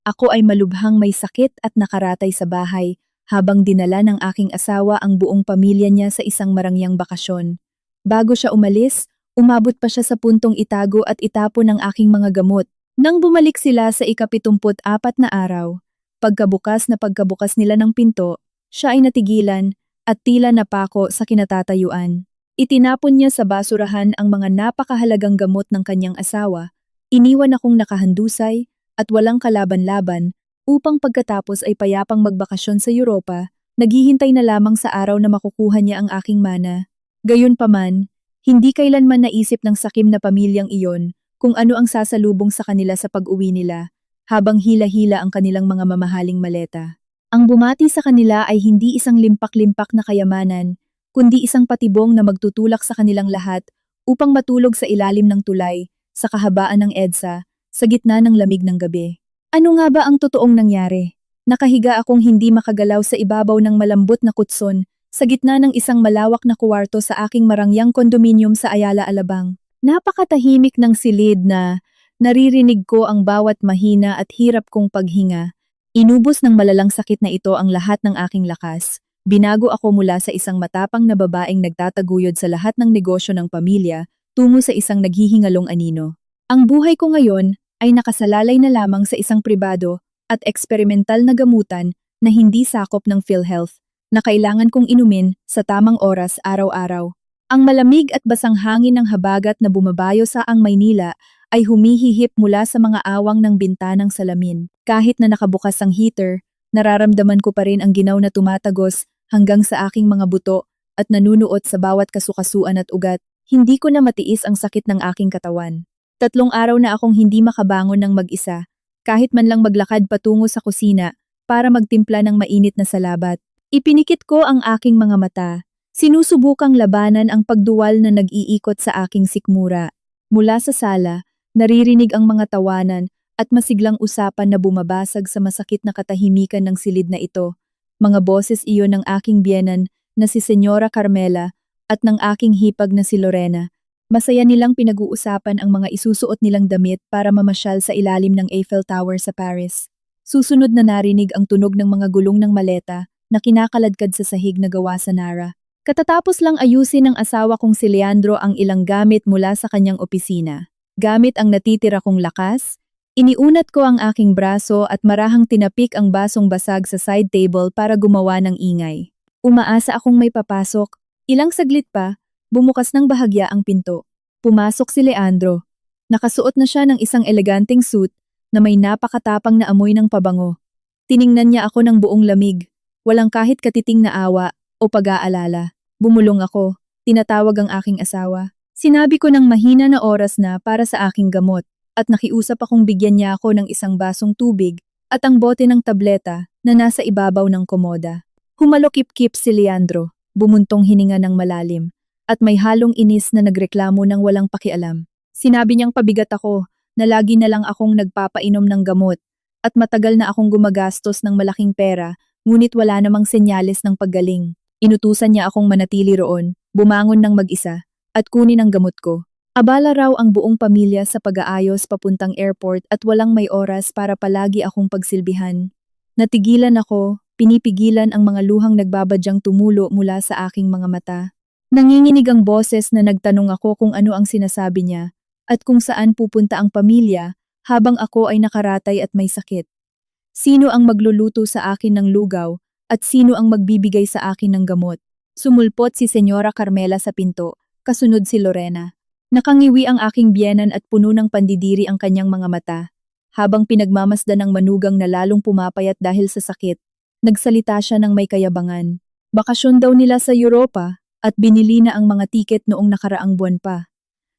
Ako ay malubhang may sakit at nakaratay sa bahay habang dinala ng aking asawa ang buong pamilya niya sa isang marangyang bakasyon. Bago siya umalis, umabot pa siya sa puntong itago at itapon ang aking mga gamot. Nang bumalik sila sa ika-74 na araw, pagkabukas nila ng pinto, siya ay natigilan at tila napako sa kinatatayuan. Itinapon niya sa basurahan ang mga napakahalagang gamot ng kanyang asawa, iniwan akong nakahandusay at walang kalaban-laban upang pagkatapos ay payapang magbakasyon sa Europa, naghihintay na lamang sa araw na makukuha niya ang aking mana. Gayunpaman, hindi kailanman naisip ng sakim na pamilyang iyon kung ano ang sasalubong sa kanila sa pag-uwi nila, habang hila-hila ang kanilang mga mamahaling maleta. Ang bumati sa kanila ay hindi isang limpak-limpak na kayamanan, kundi isang patibong na magtutulak sa kanilang lahat upang matulog sa ilalim ng tulay, sa kahabaan ng EDSA, sa gitna ng lamig ng gabi. Ano nga ba ang totoong nangyari? Nakahiga akong hindi makagalaw sa ibabaw ng malambot na kutson, sa gitna ng isang malawak na kuwarto sa aking marangyang kondominium sa Ayala, Alabang. Napakatahimik ng silid na naririnig ko ang bawat mahina at hirap kong paghinga. Inubos ng malalang sakit na ito ang lahat ng aking lakas. Binago ako mula sa isang matapang na babaeng nagtataguyod sa lahat ng negosyo ng pamilya tungo sa isang naghihingalong anino. Ang buhay ko ngayon ay nakasalalay na lamang sa isang pribado at eksperimental na gamutan na hindi sakop ng PhilHealth na kailangan kong inumin sa tamang oras araw-araw. Ang malamig at basang hangin ng habagat na bumabayo sa ang Maynila ay humihihip mula sa mga awang ng bintanang salamin. Kahit na nakabukas ang heater, nararamdaman ko pa rin ang ginaw na tumatagos hanggang sa aking mga buto at nanunuot sa bawat kasukasuan at ugat. Hindi ko na matiis ang sakit ng aking katawan. 3 araw na akong hindi makabangon ng mag-isa, kahit man lang maglakad patungo sa kusina para magtimpla ng mainit na salabat. Ipinikit ko ang aking mga mata. Sinusubukang labanan ang pagduwal na nag-iikot sa aking sikmura. Mula sa sala, naririnig ang mga tawanan at masiglang usapan na bumabasag sa masakit na katahimikan ng silid na ito. Mga boses iyon ng aking biyenan na si Senyora Carmela at ng aking hipag na si Lorena. Masaya nilang pinag-uusapan ang mga isusuot nilang damit para mamasyal sa ilalim ng Eiffel Tower sa Paris. Susunod na narinig ang tunog ng mga gulong ng maleta na kinakaladkad sa sahig na gawa sa Nara. Katatapos lang ayusin ng asawa kong si Leandro ang ilang gamit mula sa kanyang opisina. Gamit ang natitira kong lakas, iniunat ko ang aking braso at marahang tinapik ang basong basag sa side table para gumawa ng ingay. Umaasa akong may papasok. Ilang saglit pa, bumukas ng bahagya ang pinto. Pumasok si Leandro. Nakasuot na siya ng isang eleganteng suit na may napakatapang na amoy ng pabango. Tiningnan niya ako ng buong lamig. Walang kahit katiting na awa o pag-aalala. Bumulong ako. Tinatawag ang aking asawa. Sinabi ko ng mahina na oras na para sa aking gamot at nakiusap akong bigyan niya ako ng isang basong tubig at ang bote ng tableta na nasa ibabaw ng komoda. Humalokip-kip si Leandro, bumuntong hininga ng malalim, at may halong inis na nagreklamo ng walang pakialam. Sinabi niyang pabigat ako na lagi na lang akong nagpapainom ng gamot at matagal na akong gumagastos ng malaking pera ngunit wala namang senyales ng paggaling. Inutusan niya akong manatili roon, bumangon ng mag-isa, at kunin ang gamot ko. Abala raw ang buong pamilya sa pag-aayos papuntang airport at walang may oras para palagi akong pagsilbihan. Natigilan ako, pinipigilan ang mga luhang nagbabadyang tumulo mula sa aking mga mata. Nanginginig ang boses na nagtanong ako kung ano ang sinasabi niya at kung saan pupunta ang pamilya habang ako ay nakaratay at may sakit. Sino ang magluluto sa akin ng lugaw at sino ang magbibigay sa akin ng gamot? Sumulpot si Senyora Carmela sa pinto, kasunod si Lorena. Nakangiwi ang aking biyenan at puno ng pandidiri ang kanyang mga mata. Habang pinagmamasdan ng manugang na lalong pumapayat dahil sa sakit, nagsalita siya ng may kayabangan. Bakasyon daw nila sa Europa at binili na ang mga tiket noong nakaraang buwan pa.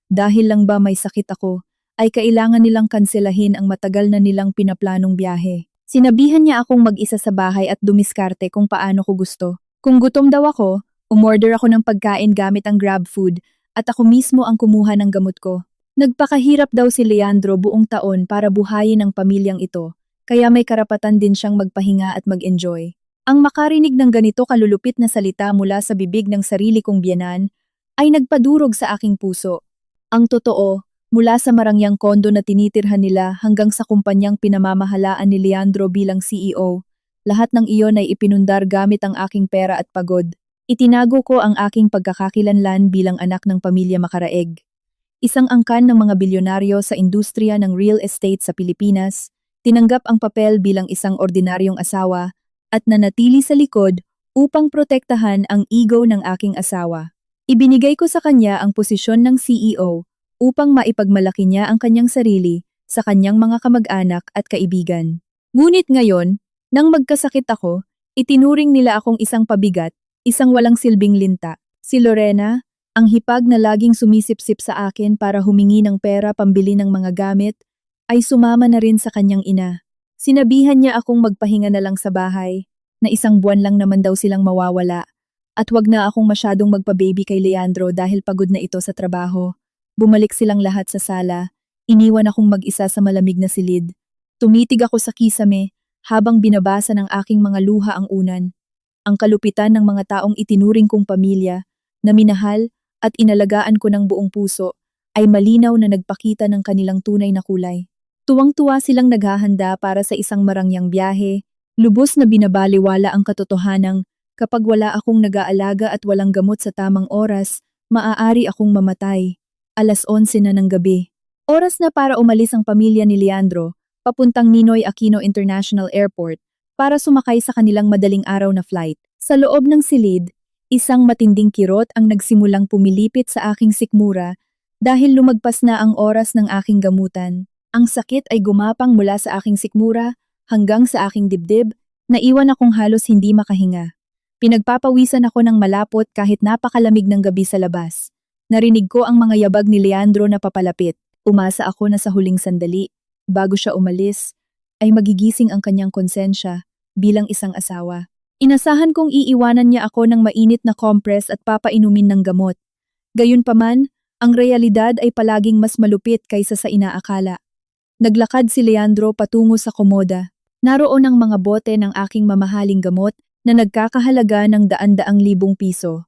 Dahil lang ba may sakit ako, ay kailangan nilang kanselahin ang matagal na nilang pinaplanong biyahe. Sinabihan niya akong mag-isa sa bahay at dumiskarte kung paano ko gusto. Kung gutom daw ako, umorder ako ng pagkain gamit ang Grab Food at ako mismo ang kumuha ng gamot ko. Nagpakahirap daw si Leandro buong taon para buhayin ang pamilyang ito, kaya may karapatan din siyang magpahinga at mag-enjoy. Ang makarinig ng ganito kalulupit na salita mula sa bibig ng sarili kong biyenan ay nagpadurog sa aking puso. Ang totoo, Mula sa marangyang kondo na tinitirhan nila hanggang sa kumpanyang pinamamahalaan ni Leandro bilang CEO, lahat ng iyon ay ipinundar gamit ang aking pera at pagod. Itinago ko ang aking pagkakakilanlan bilang anak ng pamilya Makaraeg. Isang angkan ng mga bilyonaryo sa industriya ng real estate sa Pilipinas, tinanggap ang papel bilang isang ordinaryong asawa at nanatili sa likod upang protektahan ang ego ng aking asawa. Ibinigay ko sa kanya ang posisyon ng CEO upang maipagmalaki niya ang kanyang sarili sa kanyang mga kamag-anak at kaibigan. Ngunit ngayon, nang magkasakit ako, itinuring nila akong isang pabigat, isang walang silbing linta. Si Lorena, ang hipag na laging sumisipsip sa akin para humingi ng pera pambili ng mga gamit, ay sumama na rin sa kanyang ina. Sinabihan niya akong magpahinga na lang sa bahay, na isang buwan lang naman daw silang mawawala, at wag na akong masyadong magpa-baby kay Leandro dahil pagod na ito sa trabaho. Bumalik silang lahat sa sala, iniwan akong mag-isa sa malamig na silid. Tumitig ako sa kisame habang binabasa ng aking mga luha ang unan. Ang kalupitan ng mga taong itinuring kong pamilya, na minahal at inalagaan ko ng buong puso, ay malinaw na nagpakita ng kanilang tunay na kulay. Tuwang-tuwa silang naghahanda para sa isang marangyang biyahe, lubos na binabaliwala ang katotohanang kapag wala akong nag-aalaga at walang gamot sa tamang oras, maaari akong mamatay. 11:00 na ng gabi. Oras na para umalis ang pamilya ni Leandro, papuntang Ninoy Aquino International Airport, para sumakay sa kanilang madaling araw na flight. Sa loob ng silid, isang matinding kirot ang nagsimulang pumilipit sa aking sikmura dahil lumagpas na ang oras ng aking gamutan. Ang sakit ay gumapang mula sa aking sikmura hanggang sa aking dibdib, naiwan akong halos hindi makahinga. Pinagpapawisan ako ng malapot kahit napakalamig ng gabi sa labas. Narinig ko ang mga yabag ni Leandro na papalapit. Umasa ako na sa huling sandali, bago siya umalis, ay magigising ang kanyang konsensya bilang isang asawa. Inasahan kong iiwanan niya ako ng mainit na compress at papainumin ng gamot. Gayunpaman, ang realidad ay palaging mas malupit kaysa sa inaakala. Naglakad si Leandro patungo sa komoda. Naroon ang mga bote ng aking mamahaling gamot na nagkakahalaga ng daan-daang libong piso.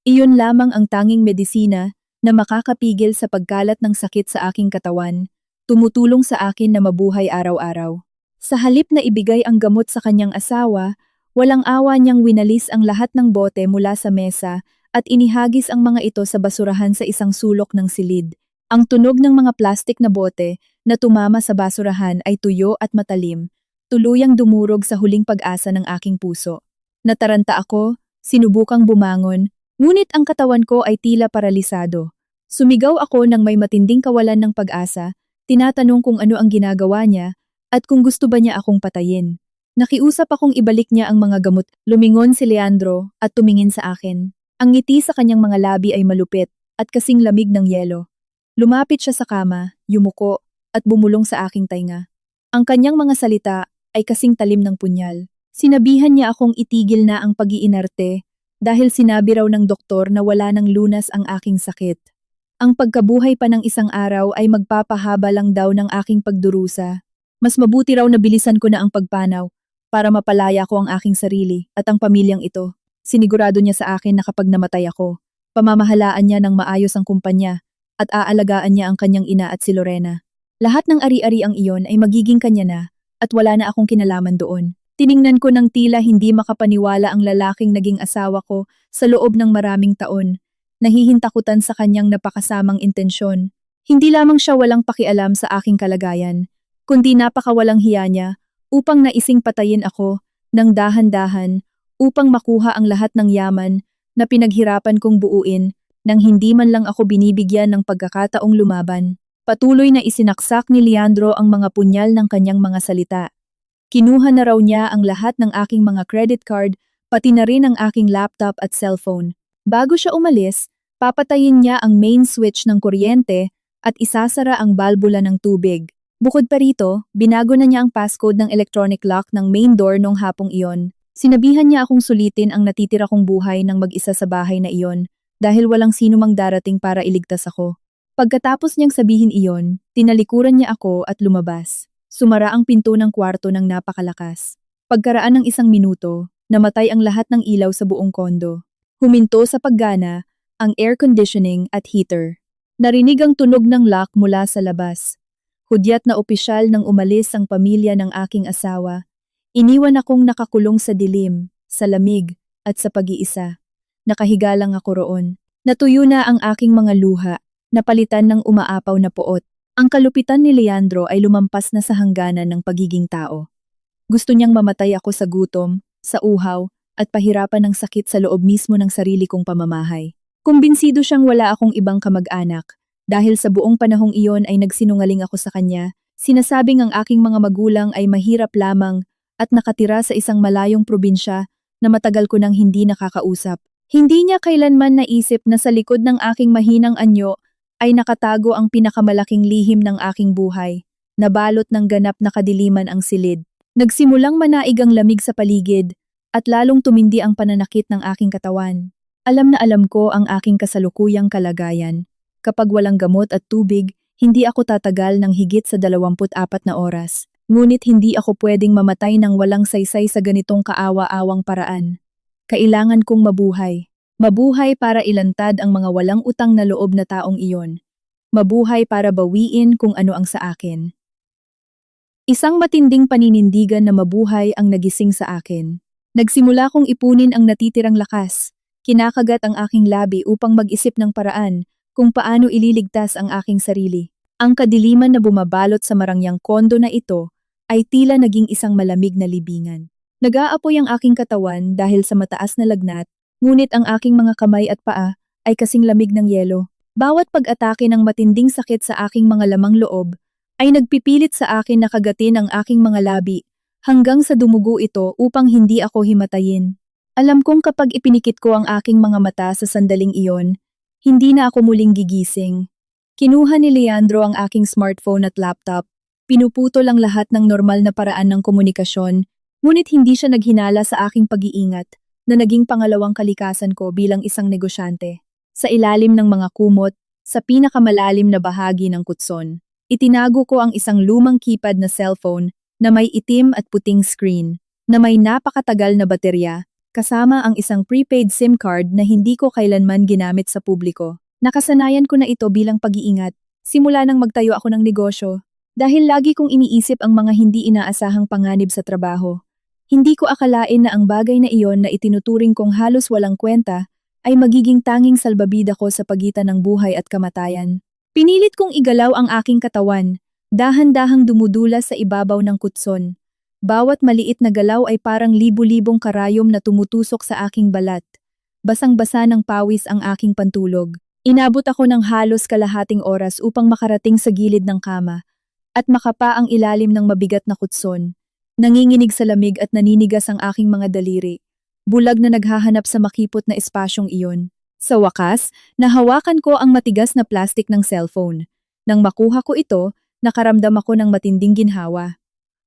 Iyon lamang ang tanging medisina na makakapigil sa pagkalat ng sakit sa aking katawan, tumutulong sa akin na mabuhay araw-araw. Sa halip na ibigay ang gamot sa kanyang asawa, walang awa niyang winalis ang lahat ng bote mula sa mesa at inihagis ang mga ito sa basurahan sa isang sulok ng silid. Ang tunog ng mga plastik na bote na tumama sa basurahan ay tuyo at matalim, tuluyang dumurog sa huling pag-asa ng aking puso. Nataranta ako, sinubukang bumangon, ngunit ang katawan ko ay tila paralisado. Sumigaw ako nang may matinding kawalan ng pag-asa, tinatanong kung ano ang ginagawa niya at kung gusto ba niya akong patayin. Nakiusap akong ibalik niya ang mga gamot. Lumingon si Leandro at tumingin sa akin. Ang ngiti sa kanyang mga labi ay malupit at kasing lamig ng yelo. Lumapit siya sa kama, yumuko, at bumulong sa aking tainga. Ang kanyang mga salita ay kasing talim ng punyal. Sinabihan niya akong itigil na ang pag-iinarte dahil sinabi raw ng doktor na wala ng lunas ang aking sakit. Ang pagkabuhay pa ng isang araw ay magpapahaba lang daw ng aking pagdurusa. Mas mabuti raw na bilisan ko na ang pagpanaw para mapalaya ko ang aking sarili at ang pamilyang ito. Sinigurado niya sa akin na kapag namatay ako, pamamahalaan niya ng maayos ang kumpanya at aalagaan niya ang kanyang ina at si Lorena. Lahat ng ari-ari ang iyon ay magiging kanya na at wala na akong kinalaman doon. Tiningnan ko ng tila hindi makapaniwala ang lalaking naging asawa ko sa loob ng maraming taon. Nahihintakutan sa kanyang napakasamang intensyon. Hindi lamang siya walang pakialam sa aking kalagayan, kundi napakawalang hiya niya upang naising patayin ako ng dahan-dahan upang makuha ang lahat ng yaman na pinaghirapan kong buuin nang hindi man lang ako binibigyan ng pagkakataong lumaban. Patuloy na isinaksak ni Leandro ang mga punyal ng kanyang mga salita. Kinuha na raw niya ang lahat ng aking mga credit card, pati na rin ang aking laptop at cellphone. Bago siya umalis, papatayin niya ang main switch ng kuryente at isasara ang balbula ng tubig. Bukod pa rito, binago na niya ang passcode ng electronic lock ng main door nung hapong iyon. Sinabihan niya akong sulitin ang natitira kong buhay ng mag-isa sa bahay na iyon dahil walang sino mang darating para iligtas ako. Pagkatapos niyang sabihin iyon, tinalikuran niya ako at lumabas. Sumara ang pinto ng kwarto ng napakalakas. Pagkaraan ng 1 minuto, namatay ang lahat ng ilaw sa buong kondo. Huminto sa paggana ang air conditioning at heater. Narinig ang tunog ng lock mula sa labas. Hudyat na opisyal nang umalis ang pamilya ng aking asawa. Iniwan akong nakakulong sa dilim, sa lamig, at sa pag-iisa. Nakahiga lang ako roon. Natuyo na ang aking mga luha, napalitan ng umaapaw na puot. Ang kalupitan ni Leandro ay lumampas na sa hangganan ng pagiging tao. Gusto niyang mamatay ako sa gutom, sa uhaw, at pahirapan ng sakit sa loob mismo ng sarili kong pamamahay. Kumbinsido siyang wala akong ibang kamag-anak. Dahil sa buong panahong iyon ay nagsinungaling ako sa kanya, sinasabing ang aking mga magulang ay mahirap lamang at nakatira sa isang malayong probinsya na matagal ko nang hindi nakakausap. Hindi niya kailanman naisip na sa likod ng aking mahinang anyo ay nakatago ang pinakamalaking lihim ng aking buhay, nabalot ng ganap na kadiliman ang silid. Nagsimulang manaig ang lamig sa paligid at lalong tumindi ang pananakit ng aking katawan. Alam na alam ko ang aking kasalukuyang kalagayan. Kapag walang gamot at tubig, hindi ako tatagal ng higit sa 24 na oras. Ngunit hindi ako pwedeng mamatay ng walang saysay sa ganitong kaawa-awang paraan. Kailangan kong mabuhay. Mabuhay para ilantad ang mga walang utang na loob na taong iyon. Mabuhay para bawiin kung ano ang sa akin. Isang matinding paninindigan na mabuhay ang nagising sa akin. Nagsimula kong ipunin ang natitirang lakas. Kinakagat ang aking labi upang mag-isip ng paraan kung paano ililigtas ang aking sarili. Ang kadiliman na bumabalot sa marangyang kondo na ito ay tila naging isang malamig na libingan. Nag-aapoy ang aking katawan dahil sa mataas na lagnat, ngunit ang aking mga kamay at paa ay kasing lamig ng yelo. Bawat pag-atake ng matinding sakit sa aking mga lamang loob ay nagpipilit sa akin na kagatin ang aking mga labi hanggang sa dumugo ito upang hindi ako himatayin. Alam kong kapag ipinikit ko ang aking mga mata sa sandaling iyon, hindi na ako muling gigising. Kinuha ni Leandro ang aking smartphone at laptop, pinuputol ang lahat ng normal na paraan ng komunikasyon, ngunit hindi siya naghinala sa aking pag-iingat na naging pangalawang kalikasan ko bilang isang negosyante. Sa ilalim ng mga kumot, sa pinakamalalim na bahagi ng kutson, itinago ko ang isang lumang keypad na cellphone na may itim at puting screen, na may napakatagal na baterya, kasama ang isang prepaid SIM card na hindi ko kailanman ginamit sa publiko. Nakasanayan ko na ito bilang pag-iingat, simula nang magtayo ako ng negosyo, dahil lagi kong iniisip ang mga hindi inaasahang panganib sa trabaho. Hindi ko akalain na ang bagay na iyon na itinuturing kong halos walang kwenta ay magiging tanging salbabida ko sa pagitan ng buhay at kamatayan. Pinilit kong igalaw ang aking katawan, dahan-dahang dumudulas sa ibabaw ng kutson. Bawat maliit na galaw ay parang libu-libong karayom na tumutusok sa aking balat. Basang-basa ng pawis ang aking pantulog. Inabot ako ng halos kalahating oras upang makarating sa gilid ng kama at makapa ang ilalim ng mabigat na kutson. Nanginginig sa lamig at naninigas ang aking mga daliri. Bulag na naghahanap sa makipot na espasyong iyon. Sa wakas, nahawakan ko ang matigas na plastik ng cellphone. Nang makuha ko ito, nakaramdam ako ng matinding ginhawa.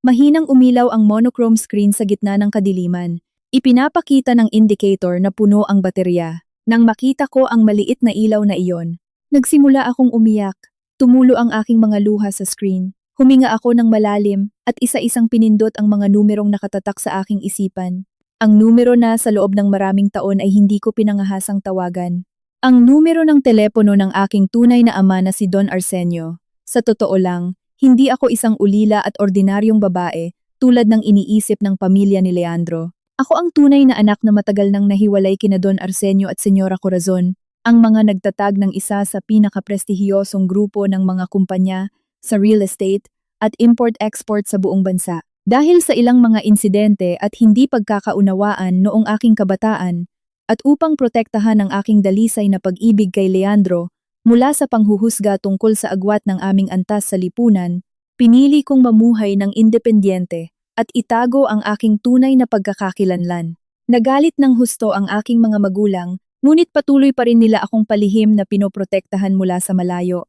Mahinang umilaw ang monochrome screen sa gitna ng kadiliman. Ipinapakita ng indicator na puno ang baterya. Nang makita ko ang maliit na ilaw na iyon, nagsimula akong umiyak. Tumulo ang aking mga luha sa screen. Huminga ako ng malalim at isa-isang pinindot ang mga numerong nakatatak sa aking isipan. Ang numero na sa loob ng maraming taon ay hindi ko pinangahasang tawagan. Ang numero ng telepono ng aking tunay na ama na si Don Arsenio. Sa totoo lang, hindi ako isang ulila at ordinaryong babae tulad ng iniisip ng pamilya ni Leandro. Ako ang tunay na anak na matagal nang nahiwalay kina Don Arsenio at Senyora Corazon, ang mga nagtatag ng isa sa pinakaprestihiyosong grupo ng mga kumpanya sa real estate at import-export sa buong bansa. Dahil sa ilang mga insidente at hindi pagkakaunawaan noong aking kabataan, at upang protektahan ang aking dalisay na pag-ibig kay Leandro mula sa panghuhusga tungkol sa agwat ng aming antas sa lipunan, pinili kong mamuhay ng independyente at itago ang aking tunay na pagkakakilanlan. Nagalit ng husto ang aking mga magulang, ngunit patuloy pa rin nila akong palihim na pinoprotektahan mula sa malayo.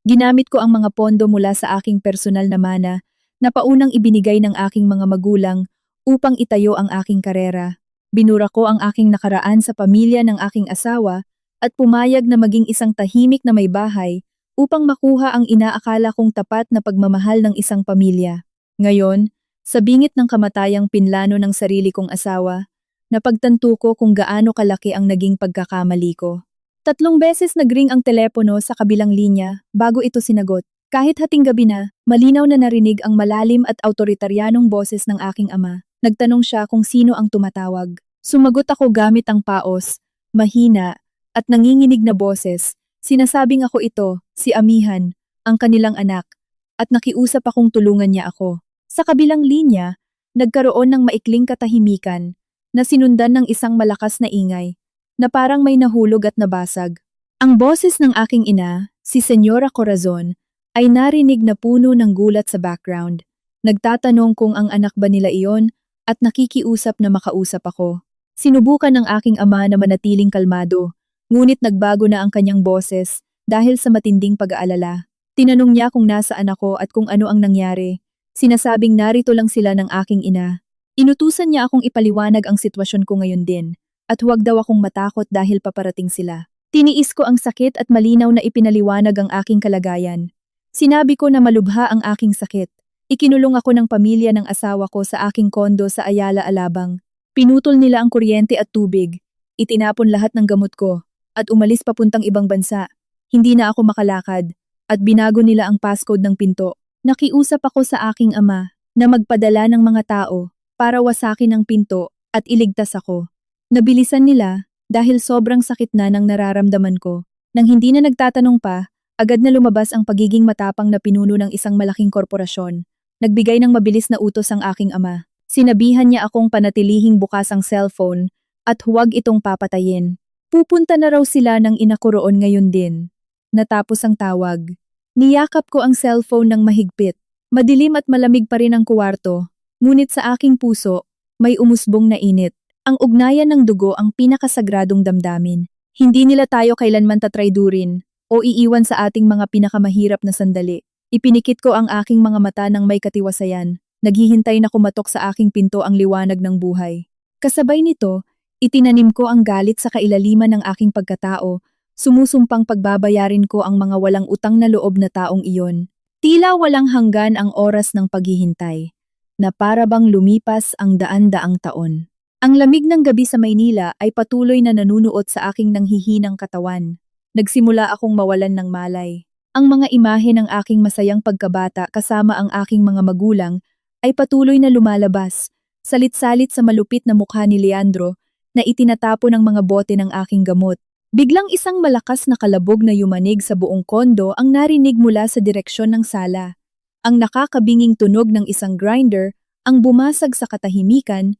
Ginamit ko ang mga pondo mula sa aking personal na mana na paunang ibinigay ng aking mga magulang upang itayo ang aking karera. Binura ko ang aking nakaraan sa pamilya ng aking asawa at pumayag na maging isang tahimik na may bahay upang makuha ang inaakala kong tapat na pagmamahal ng isang pamilya. Ngayon, sa bingit ng kamatayang pinlano ng sarili kong asawa, napagtanto ko kung gaano kalaki ang naging pagkakamali ko. 3 beses nagring ang telepono sa kabilang linya bago ito sinagot. Kahit hating gabi na, malinaw na narinig ang malalim at autoritaryanong boses ng aking ama. Nagtanong siya kung sino ang tumatawag. Sumagot ako gamit ang paos, mahina, at nanginginig na boses. Sinasabing ako ito, si Amihan, ang kanilang anak, at nakiusap akong tulungan niya ako. Sa kabilang linya, nagkaroon ng maikling katahimikan na sinundan ng isang malakas na ingay na parang may nahulog at nabasag. Ang boses ng aking ina, si Senyora Corazon, ay narinig na puno ng gulat sa background. Nagtatanong kung ang anak ba nila iyon at nakikiusap na makausap ako. Sinubukan ng aking ama na manatiling kalmado, ngunit nagbago na ang kanyang boses dahil sa matinding pag-aalala. Tinanong niya kung nasaan ako at kung ano ang nangyari. Sinasabing narito lang sila ng aking ina. Inutusan niya akong ipaliwanag ang sitwasyon ko ngayon din, at huwag daw akong matakot dahil paparating sila. Tiniis ko ang sakit at malinaw na ipinaliwanag ang aking kalagayan. Sinabi ko na malubha ang aking sakit. Ikinulong ako ng pamilya ng asawa ko sa aking kondo sa Ayala, Alabang. Pinutol nila ang kuryente at tubig. Itinapon lahat ng gamot ko at umalis papuntang ibang bansa. Hindi na ako makalakad at binago nila ang passcode ng pinto. Nakiusap ako sa aking ama na magpadala ng mga tao para wasakin ang pinto at iligtas ako. Nabilisan nila dahil sobrang sakit na ng nararamdaman ko. Nang hindi na nagtatanong pa, agad na lumabas ang pagiging matapang na pinuno ng isang malaking korporasyon. Nagbigay ng mabilis na utos ang aking ama. Sinabihan niya akong panatilihing bukas ang cellphone at huwag itong papatayin. Pupunta na raw sila ng ina ko roon ngayon din. Natapos ang tawag. Niyakap ko ang cellphone ng mahigpit. Madilim at malamig pa rin ang kuwarto, ngunit sa aking puso, may umusbong na init. Ang ugnayan ng dugo ang pinakasagradong damdamin. Hindi nila tayo kailanman tatraydurin o iiwan sa ating mga pinakamahirap na sandali. Ipinikit ko ang aking mga mata ng may katiwasayan. Naghihintay na kumatok sa aking pinto ang liwanag ng buhay. Kasabay nito, itinanim ko ang galit sa kailaliman ng aking pagkatao. Sumusumpang pagbabayarin ko ang mga walang utang na loob na taong iyon. Tila walang hanggan ang oras ng paghihintay, na para bang lumipas ang daan-daang taon. Ang lamig ng gabi sa Maynila ay patuloy na nanunuot sa aking nanghihinang katawan. Nagsimula akong mawalan ng malay. Ang mga imahe ng aking masayang pagkabata kasama ang aking mga magulang ay patuloy na lumalabas, salit-salit sa malupit na mukha ni Leandro na itinatapo ng mga bote ng aking gamot. Biglang isang malakas na kalabog na yumanig sa buong kondo ang narinig mula sa direksyon ng sala. Ang nakakabinging tunog ng isang grinder ang bumasag sa katahimikan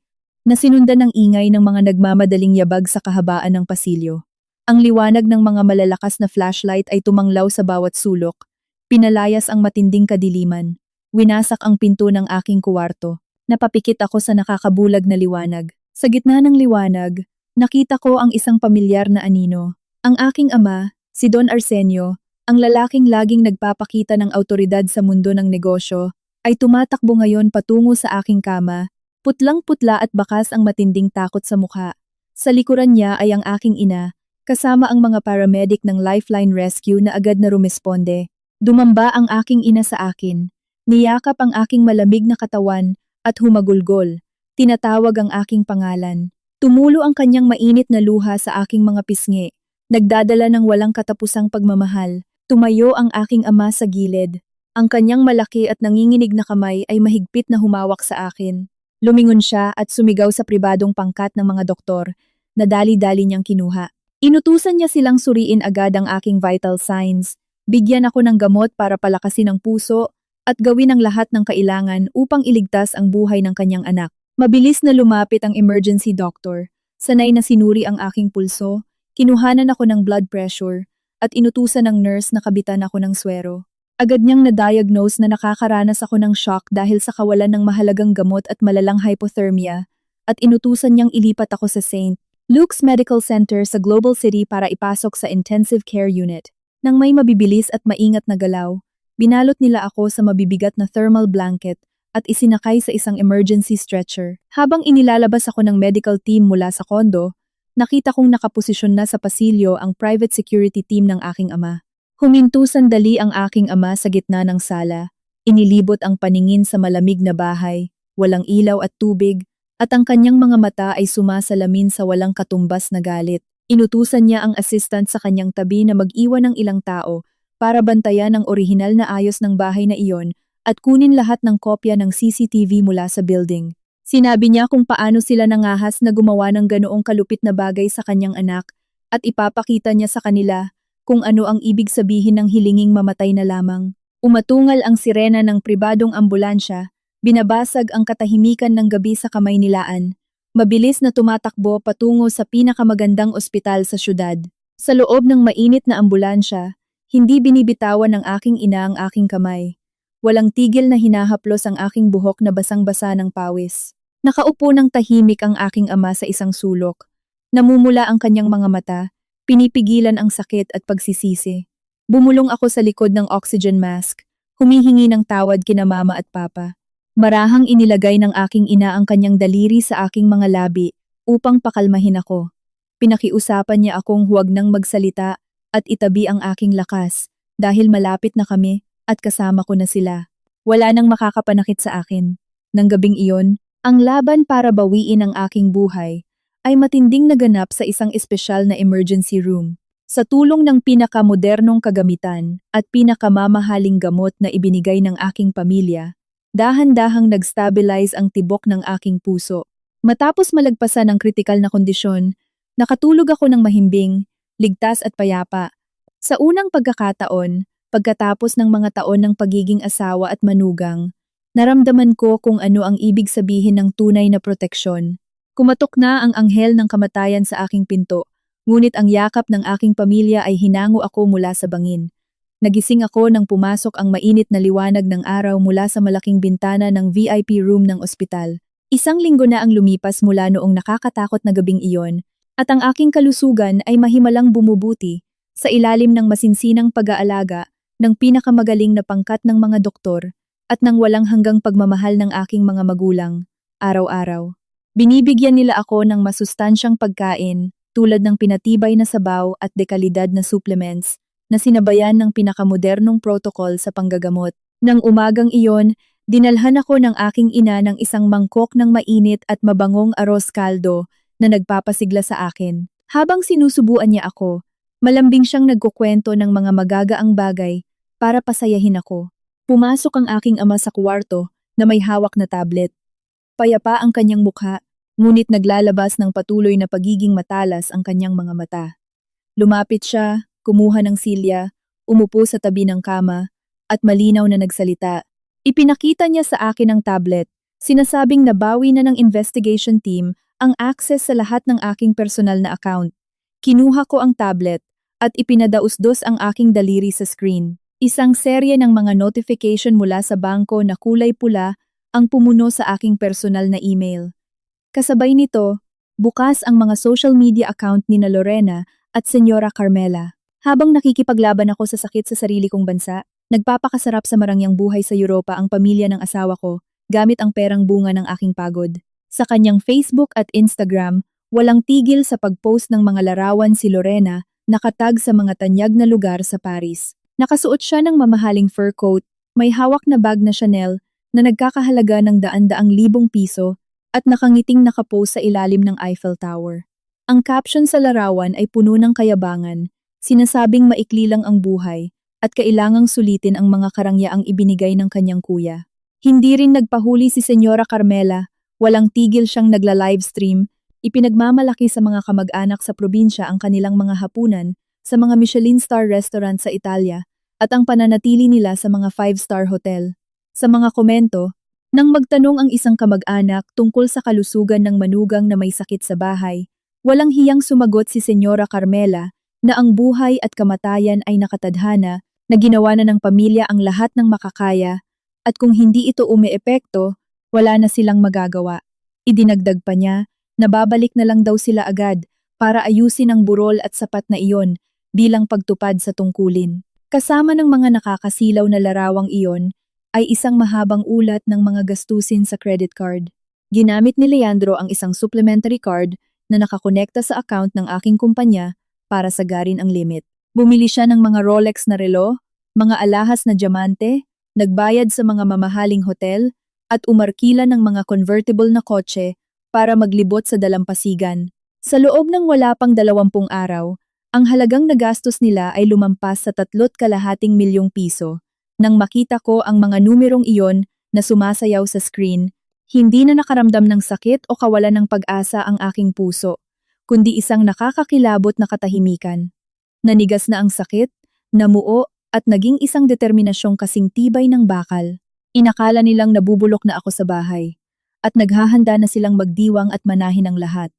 na sinundan ng ingay ng mga nagmamadaling yabag sa kahabaan ng pasilyo. Ang liwanag ng mga malalakas na flashlight ay tumanglaw sa bawat sulok. Pinalayas ang matinding kadiliman. Winasak ang pinto ng aking kuwarto. Napapikit ako sa nakakabulag na liwanag. Sa gitna ng liwanag, nakita ko ang isang pamilyar na anino. Ang aking ama, si Don Arsenio, ang lalaking laging nagpapakita ng awtoridad sa mundo ng negosyo, ay tumatakbo ngayon patungo sa aking kama. Putlang-putla at bakas ang matinding takot sa mukha. Sa likuran niya ay ang aking ina, kasama ang mga paramedic ng Lifeline Rescue na agad na rumisponde. Dumamba ang aking ina sa akin. Niyakap ang aking malamig na katawan at humagulgol. Tinatawag ang aking pangalan. Tumulo ang kanyang mainit na luha sa aking mga pisngi. Nagdadala ng walang katapusang pagmamahal. Tumayo ang aking ama sa gilid. Ang kanyang malaki at nanginginig na kamay ay mahigpit na humawak sa akin. Lumingon siya at sumigaw sa pribadong pangkat ng mga doktor na dali-dali niyang kinuha. Inutusan niya silang suriin agad ang aking vital signs. Bigyan ako ng gamot para palakasin ang puso at gawin ang lahat ng kailangan upang iligtas ang buhay ng kanyang anak. Mabilis na lumapit ang emergency doctor. Sanay na sinuri ang aking pulso, kinuhanan ako ng blood pressure, at inutusan ng nurse na kabitan ako ng swero. Agad niyang na-diagnose na nakakaranas ako ng shock dahil sa kawalan ng mahalagang gamot at malalang hypothermia, at inutusan niyang ilipat ako sa St. Luke's Medical Center sa Global City para ipasok sa intensive care unit. Nang may mabibilis at maingat na galaw, binalot nila ako sa mabibigat na thermal blanket at isinakay sa isang emergency stretcher. Habang inilalabas ako ng medical team mula sa kondo, nakita kong nakaposisyon na sa pasilyo ang private security team ng aking ama. Huminto sandali ang aking ama sa gitna ng sala. Inilibot ang paningin sa malamig na bahay, walang ilaw at tubig, at ang kanyang mga mata ay sumasalamin sa walang katumbas na galit. Inutusan niya ang assistant sa kanyang tabi na mag-iwan ng ilang tao para bantayan ang orihinal na ayos ng bahay na iyon at kunin lahat ng kopya ng CCTV mula sa building. Sinabi niya kung paano sila nangahas na gumawa ng ganoong kalupit na bagay sa kanyang anak at ipapakita niya sa kanila kung ano ang ibig sabihin ng hilinging mamatay na lamang. Umatungal ang sirena ng pribadong ambulansya, binabasag ang katahimikan ng gabi sa kamay nilaan. Mabilis na tumatakbo patungo sa pinakamagandang ospital sa syudad. Sa loob ng mainit na ambulansya, hindi binibitawan ng aking ina ang aking kamay. Walang tigil na hinahaplos ang aking buhok na basang-basa ng pawis. Nakaupo ng tahimik ang aking ama sa isang sulok. Namumula ang kanyang mga mata, pinipigilan ang sakit at pagsisisi. Bumulong ako sa likod ng oxygen mask, humihingi ng tawad kina mama at papa. Marahang inilagay ng aking ina ang kanyang daliri sa aking mga labi upang pakalmahin ako. Pinakiusapan niya akong huwag nang magsalita at itabi ang aking lakas dahil malapit na kami at kasama ko na sila. Wala nang makakapanakit sa akin. Nang gabing iyon, ang laban para bawiin ang aking buhay ay matinding naganap sa isang espesyal na emergency room. Sa tulong ng pinakamodernong kagamitan at pinakamamahaling gamot na ibinigay ng aking pamilya, dahan-dahang nag-stabilize ang tibok ng aking puso. Matapos malagpasan ang kritikal na kondisyon, nakatulog ako ng mahimbing, ligtas at payapa. Sa unang pagkakataon, pagkatapos ng mga taon ng pagiging asawa at manugang, naramdaman ko kung ano ang ibig sabihin ng tunay na proteksyon. Kumatok na ang anghel ng kamatayan sa aking pinto, ngunit ang yakap ng aking pamilya ay hinango ako mula sa bangin. Nagising ako nang pumasok ang mainit na liwanag ng araw mula sa malaking bintana ng VIP room ng ospital. Isang linggo na ang lumipas mula noong nakakatakot na gabing iyon, at ang aking kalusugan ay mahimalang bumubuti sa ilalim ng masinsinang pag-aalaga ng pinakamagaling na pangkat ng mga doktor at ng walang hanggang pagmamahal ng aking mga magulang, araw-araw. Binibigyan nila ako ng masustansyang pagkain tulad ng pinatibay na sabaw at dekalidad na supplements na sinabayan ng pinakamodernong protocol sa panggagamot. Nang umagang iyon, dinalhan ako ng aking ina ng isang mangkok ng mainit at mabangong arroz caldo na nagpapasigla sa akin. Habang sinusubuan niya ako, malambing siyang nagkukwento ng mga magagaang bagay para pasayahin ako. Pumasok ang aking ama sa kwarto na may hawak na tablet. Payapa ang kanyang mukha, ngunit naglalabas ng patuloy na pagiging matalas ang kanyang mga mata. Lumapit siya, kumuha ng silya, umupo sa tabi ng kama, at malinaw na nagsalita. Ipinakita niya sa akin ang tablet, sinasabing nabawi na ng investigation team ang access sa lahat ng aking personal na account. Kinuha ko ang tablet at ipinadausdos ang aking daliri sa screen. Isang serye ng mga notification mula sa bangko na kulay pula ang pumuno sa aking personal na email. Kasabay nito, bukas ang mga social media account ni na Lorena at Senyora Carmela. Habang nakikipaglaban ako sa sakit sa sarili kong bansa, nagpapakasarap sa marangyang buhay sa Europa ang pamilya ng asawa ko gamit ang perang bunga ng aking pagod. Sa kanyang Facebook at Instagram, walang tigil sa pag-post ng mga larawan si Lorena nakatag sa mga tanyag na lugar sa Paris. Nakasuot siya ng mamahaling fur coat, may hawak na bag na Chanel na nagkakahalaga ng daan-daang libong piso at nakangiting nakapost sa ilalim ng Eiffel Tower. Ang caption sa larawan ay puno ng kayabangan, sinasabing maikli lang ang buhay at kailangang sulitin ang mga karangyaang ibinigay ng kanyang kuya. Hindi rin nagpahuli si Senyora Carmela, walang tigil siyang nagla-livestream, ipinagmamalaki sa mga kamag-anak sa probinsya ang kanilang mga hapunan sa mga Michelin star restaurant sa Italia at ang pananatili nila sa mga 5-star hotel. Sa mga komento, nang magtanong ang isang kamag-anak tungkol sa kalusugan ng manugang na may sakit sa bahay, walang hiyang sumagot si Senyora Carmela na ang buhay at kamatayan ay nakatadhana na ginawa na ng pamilya ang lahat ng makakaya at kung hindi ito umeepekto, wala na silang magagawa. Idinagdag pa niya na babalik na lang daw sila agad para ayusin ang burol at sapat na iyon bilang pagtupad sa tungkulin. Kasama ng mga nakakasilaw na larawang iyon ay isang mahabang ulat ng mga gastusin sa credit card. Ginamit ni Leandro ang isang supplementary card na nakakonekta sa account ng aking kumpanya para sagarin ang limit. Bumili siya ng mga Rolex na relo, mga alahas na diamante, nagbayad sa mga mamahaling hotel, at umarkila ng mga convertible na kotse para maglibot sa dalampasigan. Sa loob ng wala pang 20 araw, ang halagang nagastos nila ay lumampas sa 3,2 milyong piso. Nang makita ko ang mga numerong iyon na sumasayaw sa screen, hindi na nakaramdam ng sakit o kawalan ng pag-asa ang aking puso, kundi isang nakakakilabot na katahimikan. Nanigas na ang sakit, namuo, at naging isang determinasyong kasing tibay ng bakal. Inakala nilang nabubulok na ako sa bahay, at naghahanda na silang magdiwang at manahin ang lahat.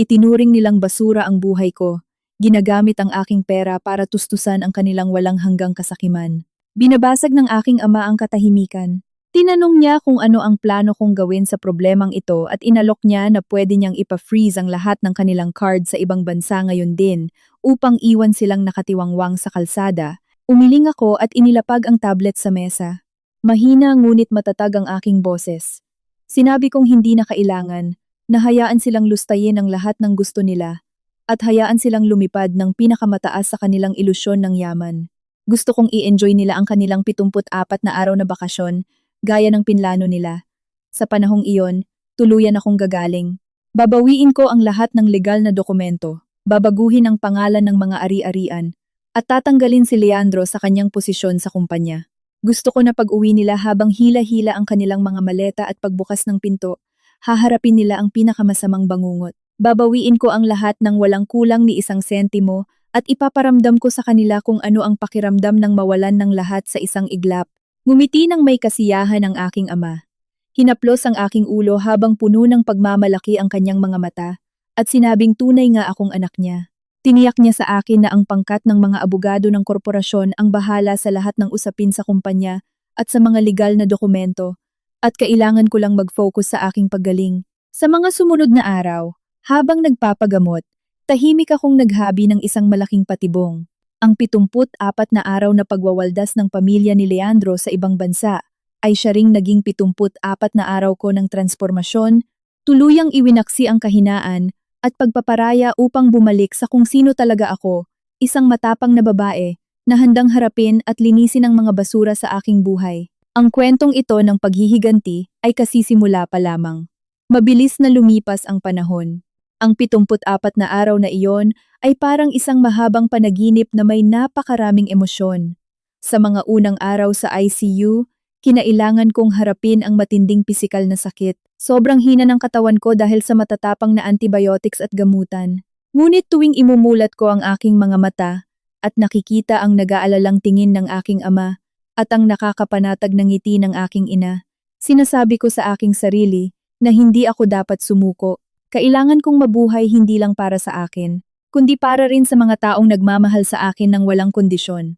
Itinuring nilang basura ang buhay ko, ginagamit ang aking pera para tustusan ang kanilang walang hanggang kasakiman. Binabasag ng aking ama ang katahimikan. Tinanong niya kung ano ang plano kong gawin sa problemang ito at inalok niya na pwede niyang ipa-freeze ang lahat ng kanilang card sa ibang bansa ngayon din upang iwan silang nakatiwangwang sa kalsada. Umiling ako at inilapag ang tablet sa mesa. Mahina ngunit matatag ang aking boses. Sinabi kong hindi na kailangan, na hayaan silang lustayin ang lahat ng gusto nila, at hayaan silang lumipad ng pinakamataas sa kanilang ilusyon ng yaman. Gusto kong i-enjoy nila ang kanilang 74 na araw na bakasyon, gaya ng pinlano nila. Sa panahong iyon, tuluyan akong gagaling. Babawiin ko ang lahat ng legal na dokumento, babaguhin ang pangalan ng mga ari-arian, at tatanggalin si Leandro sa kanyang posisyon sa kumpanya. Gusto ko na pag-uwi nila habang hila-hila ang kanilang mga maleta at pagbukas ng pinto, haharapin nila ang pinakamasamang bangungot. Babawiin ko ang lahat ng walang kulang ni 1 sentimo at ipaparamdam ko sa kanila kung ano ang pakiramdam ng mawalan ng lahat sa isang iglap. Ngumiti ng may kasiyahan ang aking ama. Hinaplos ang aking ulo habang puno ng pagmamalaki ang kanyang mga mata at sinabing tunay nga akong anak niya. Tiniyak niya sa akin na ang pangkat ng mga abogado ng korporasyon ang bahala sa lahat ng usapin sa kumpanya at sa mga legal na dokumento, at kailangan ko lang mag-focus sa aking paggaling. Sa mga sumunod na araw, habang nagpapagamot, tahimik akong naghabi ng isang malaking patibong. Ang 74 na araw na pagwawaldas ng pamilya ni Leandro sa ibang bansa ay siya ring naging 74 na araw ko ng transformasyon, tuluyang iwinaksi ang kahinaan at pagpaparaya upang bumalik sa kung sino talaga ako, isang matapang na babae na handang harapin at linisin ang mga basura sa aking buhay. Ang kwentong ito ng paghihiganti ay kasisimula pa lamang. Mabilis na lumipas ang panahon. Ang 74 na araw na iyon ay parang isang mahabang panaginip na may napakaraming emosyon. Sa mga unang araw sa ICU, kinailangan kong harapin ang matinding pisikal na sakit. Sobrang hina ng katawan ko dahil sa matatapang na antibiotics at gamutan. Ngunit tuwing imumulat ko ang aking mga mata at nakikita ang nag-aalalang tingin ng aking ama at ang nakakapanatag ng ngiti ng aking ina, sinasabi ko sa aking sarili na hindi ako dapat sumuko. Kailangan kong mabuhay hindi lang para sa akin, kundi para rin sa mga taong nagmamahal sa akin ng walang kondisyon.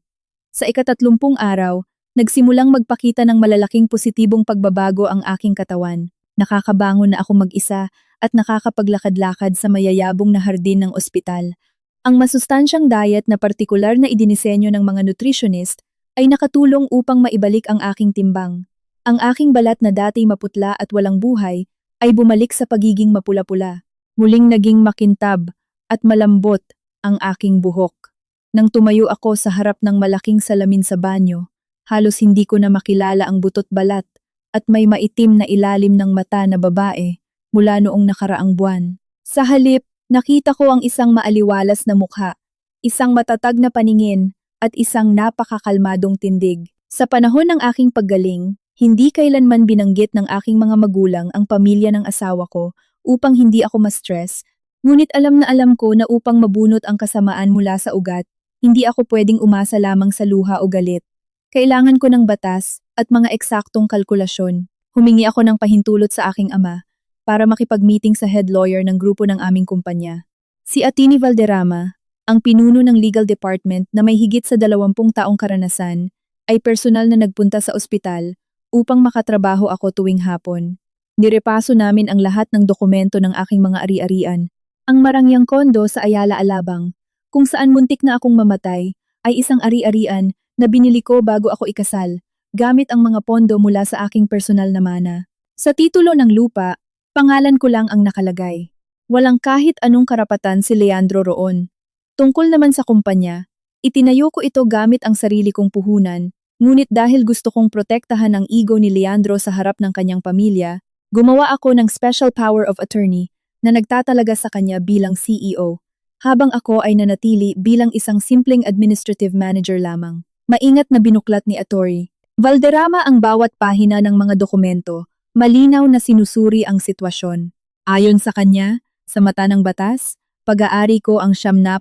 Sa ika-30 araw, nagsimulang magpakita ng malalaking positibong pagbabago ang aking katawan. Nakakabangon na ako mag-isa at nakakapaglakad-lakad sa mayayabong na hardin ng ospital. Ang masustansyang diet na partikular na idinisenyo ng mga nutritionist ay nakatulong upang maibalik ang aking timbang. Ang aking balat na dati maputla at walang buhay ay bumalik sa pagiging mapula-pula. Muling naging makintab at malambot ang aking buhok. Nang tumayo ako sa harap ng malaking salamin sa banyo, halos hindi ko na makilala ang butot balat at may maitim na ilalim ng mata na babae mula noong nakaraang buwan. Sa halip, nakita ko ang isang maaliwalas na mukha, isang matatag na paningin at isang napakakalmadong tindig. Sa panahon ng aking paggaling, hindi kailanman binanggit ng aking mga magulang ang pamilya ng asawa ko upang hindi ako ma-stress, ngunit alam na alam ko na upang mabunot ang kasamaan mula sa ugat, hindi ako pwedeng umasa lamang sa luha o galit. Kailangan ko ng batas at mga eksaktong kalkulasyon. Humingi ako ng pahintulot sa aking ama para makipag-meeting sa head lawyer ng grupo ng aming kumpanya. Si Atini Valderrama, ang pinuno ng legal department na may higit sa 20 taong karanasan, ay personal na nagpunta sa ospital upang makatrabaho ako tuwing hapon. Nirepaso namin ang lahat ng dokumento ng aking mga ari-arian. Ang marangyang kondo sa Ayala Alabang, kung saan muntik na akong mamatay, ay isang ari-arian na binili ko bago ako ikasal, gamit ang mga pondo mula sa aking personal na mana. Sa titulo ng lupa, pangalan ko lang ang nakalagay. Walang kahit anong karapatan si Leandro roon. Tungkol naman sa kumpanya, itinayo ko ito gamit ang sarili kong puhunan, ngunit dahil gusto kong protektahan ang ego ni Leandro sa harap ng kanyang pamilya, gumawa ako ng special power of attorney na nagtatalaga sa kanya bilang CEO, habang ako ay nanatili bilang isang simpleng administrative manager lamang. Maingat na binuklat ni Atori. Valderrama ang bawat pahina ng mga dokumento, malinaw na sinusuri ang sitwasyon. Ayon sa kanya, sa mata ng batas, pag-aari ko ang 75%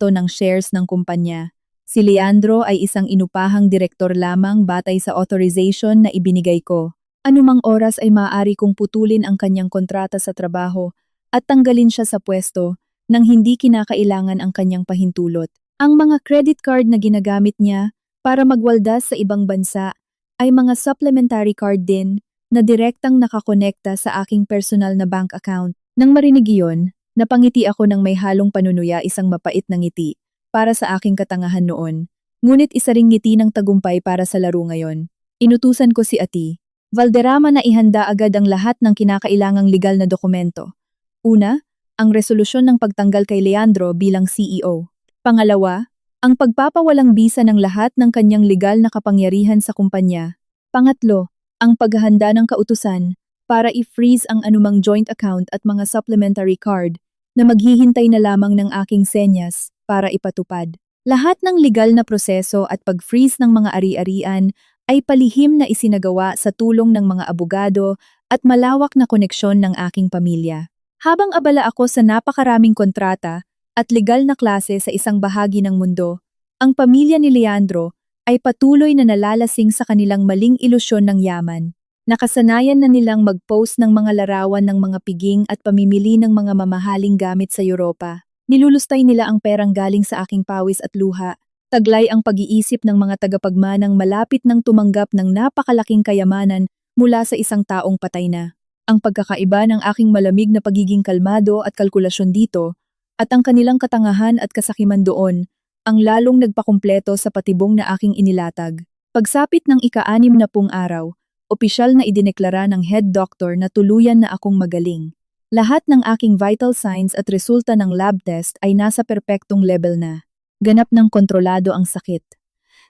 ng shares ng kumpanya. Si Leandro ay isang inupahang direktor lamang batay sa authorization na ibinigay ko. Anumang oras ay maaari kong putulin ang kanyang kontrata sa trabaho at tanggalin siya sa pwesto nang hindi kinakailangan ang kanyang pahintulot. Ang mga credit card na ginagamit niya para magwaldas sa ibang bansa ay mga supplementary card din na direktang nakakonekta sa aking personal na bank account. Nang marinig iyon, napangiti ako ng may halong panunuya, isang mapait na ngiti para sa aking katangahan noon. Ngunit isa ring ngiti ng tagumpay para sa laro ngayon. Inutusan ko si Ati. Valderrama na ihanda agad ang lahat ng kinakailangang legal na dokumento. Una, ang resolusyon ng pagtanggal kay Leandro bilang CEO. Pangalawa, ang pagpapawalang bisa ng lahat ng kanyang legal na kapangyarihan sa kumpanya. Pangatlo, ang paghahanda ng kautusan para i-freeze ang anumang joint account at mga supplementary card na maghihintay na lamang ng aking senyas para ipatupad. Lahat ng legal na proseso at pag-freeze ng mga ari-arian ay palihim na isinagawa sa tulong ng mga abogado at malawak na koneksyon ng aking pamilya. Habang abala ako sa napakaraming kontrata at legal na klase sa isang bahagi ng mundo, ang pamilya ni Leandro ay patuloy na nalalasing sa kanilang maling ilusyon ng yaman. Nakasanayan na nilang mag-post ng mga larawan ng mga piging at pamimili ng mga mamahaling gamit sa Europa. Nilulustay nila ang perang galing sa aking pawis at luha. Taglay ang pag-iisip ng mga tagapagmanang malapit ng tumanggap ng napakalaking kayamanan mula sa isang taong patay na. Ang pagkakaiba ng aking malamig na pagiging kalmado at kalkulasyon dito, at ang kanilang katangahan at kasakiman doon, ang lalong nagpakumpleto sa patibong na aking inilatag. Pagsapit ng ika-6 na araw, opisyal na idineklara ng head doctor na tuluyan na akong magaling. Lahat ng aking vital signs at resulta ng lab test ay nasa perpektong level na. Ganap ng kontrolado ang sakit.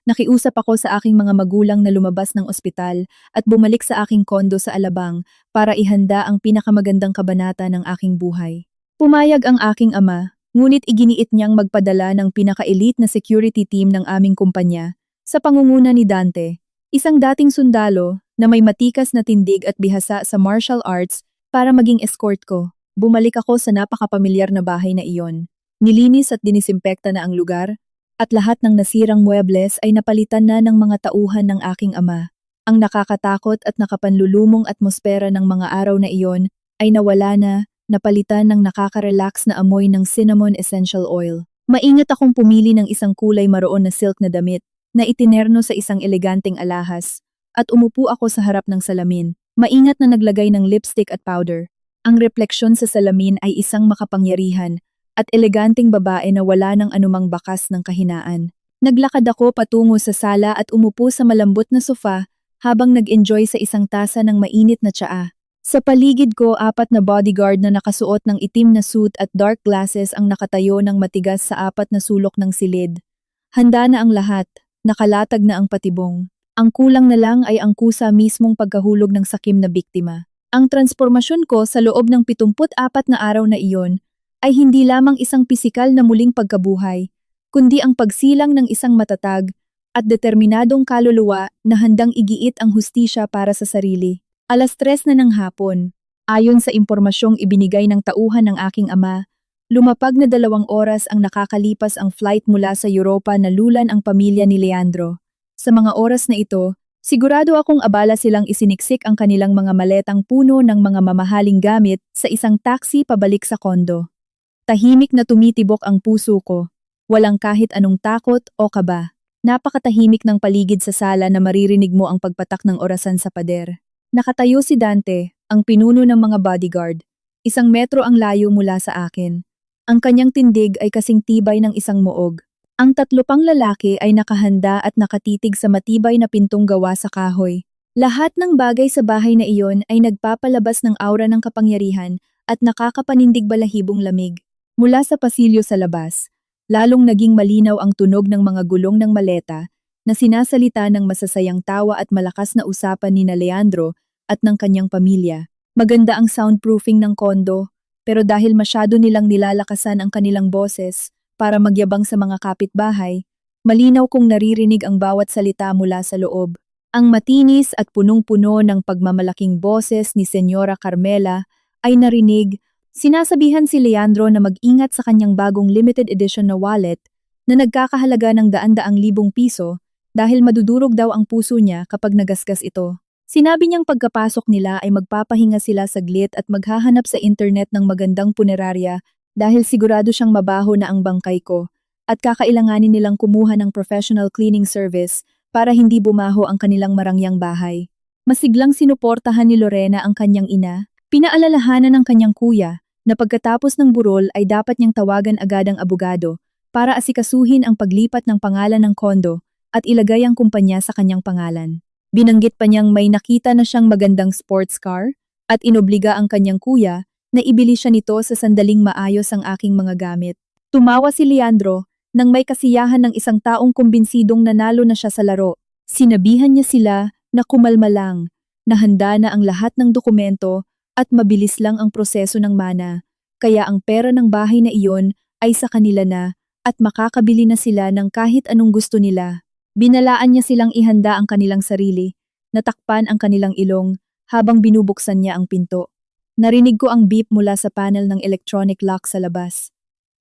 Nakiusap ako sa aking mga magulang na lumabas ng ospital at bumalik sa aking kondo sa Alabang para ihanda ang pinakamagandang kabanata ng aking buhay. Pumayag ang aking ama, ngunit iginiit niyang magpadala ng pinaka-elite na security team ng aming kumpanya sa pangunguna ni Dante, isang dating sundalo na may matikas na tindig at bihasa sa martial arts para maging escort ko. Bumalik ako sa napakapamilyar na bahay na iyon. Nilinis at dinisimpekta na ang lugar, at lahat ng nasirang muebles ay napalitan na ng mga tauhan ng aking ama. Ang nakakatakot at nakapanlulumong atmosfera ng mga araw na iyon ay nawala na, napalitan ng nakaka-relax na amoy ng cinnamon essential oil. Maingat akong pumili ng isang kulay maroon na silk na damit na itinerno sa isang eleganteng alahas, at umupo ako sa harap ng salamin. Maingat na naglagay ng lipstick at powder. Ang refleksyon sa salamin ay isang makapangyarihan at eleganteng babae na wala ng anumang bakas ng kahinaan. Naglakad ako patungo sa sala at umupo sa malambot na sofa habang nag-enjoy sa isang tasa ng mainit na tsaa. Sa paligid ko, 4 na bodyguard na nakasuot ng itim na suit at dark glasses ang nakatayo ng matigas sa 4 na sulok ng silid. Handa na ang lahat, nakalatag na ang patibong. Ang kulang na lang ay ang kusa mismong pagkahulog ng sakim na biktima. Ang transformasyon ko sa loob ng 74 na araw na iyon ay hindi lamang isang pisikal na muling pagkabuhay, kundi ang pagsilang ng isang matatag at determinadong kaluluwa na handang igiit ang hustisya para sa sarili. 3:00 na ng hapon. Ayon sa impormasyong ibinigay ng tauhan ng aking ama, lumapag na 2 oras ang nakakalipas ang flight mula sa Europa na lulan ang pamilya ni Leandro. Sa mga oras na ito, sigurado akong abala silang isiniksik ang kanilang mga maletang puno ng mga mamahaling gamit sa isang taxi pabalik sa kondo. Tahimik na tumitibok ang puso ko, walang kahit anong takot o kaba. Napakatahimik ng paligid sa sala na maririnig mo ang pagpatak ng orasan sa pader. Nakatayo si Dante, ang pinuno ng mga bodyguard. 1 metro ang layo mula sa akin. Ang kanyang tindig ay kasing tibay ng isang muog. Ang 3 pang lalaki ay nakahanda at nakatitig sa matibay na pintong gawa sa kahoy. Lahat ng bagay sa bahay na iyon ay nagpapalabas ng aura ng kapangyarihan at nakakapanindig balahibong lamig. Mula sa pasilyo sa labas, lalong naging malinaw ang tunog ng mga gulong ng maleta na sinasalita ng masasayang tawa at malakas na usapan ni Leandro at ng kanyang pamilya. Maganda ang soundproofing ng kondo, pero dahil masyado nilang nilalakasan ang kanilang boses para magyabang sa mga kapitbahay, malinaw kong naririnig ang bawat salita mula sa loob. Ang matinis at punong-puno ng pagmamalaking boses ni Senyora Carmela ay narinig. Sinasabihan si Leandro na mag-ingat sa kanyang bagong limited edition na wallet na nagkakahalaga ng daan-daang libong piso dahil madudurog daw ang puso niya kapag nagasgas ito. Sinabi niyang pagkapasok nila ay magpapahinga sila saglit at maghahanap sa internet ng magandang punerarya dahil sigurado siyang mabaho na ang bangkay ko at kakailanganin nilang kumuha ng professional cleaning service para hindi bumaho ang kanilang marangyang bahay. Masiglang sinuportahan ni Lorena ang kanyang ina, pinaalalahanan ng kanyang kuya na pagkatapos ng burol ay dapat niyang tawagan agad ang abogado para asikasuhin ang paglipat ng pangalan ng kondo at ilagay ang kumpanya sa kanyang pangalan. Binanggit pa niyang may nakita na siyang magandang sports car at inobliga ang kanyang kuya na ibili siya nito sa sandaling maayos ang aking mga gamit. Tumawa si Leandro nang may kasiyahan ng isang taong kumbinsidong nanalo na siya sa laro. Sinabihan niya sila na kumalma lang, na handa na ang lahat ng dokumento at mabilis lang ang proseso ng mana, kaya ang pera ng bahay na iyon ay sa kanila na at makakabili na sila ng kahit anong gusto nila. Binalaan niya silang ihanda ang kanilang sarili, natakpan ang kanilang ilong habang binubuksan niya ang pinto. Narinig ko ang beep mula sa panel ng electronic lock sa labas.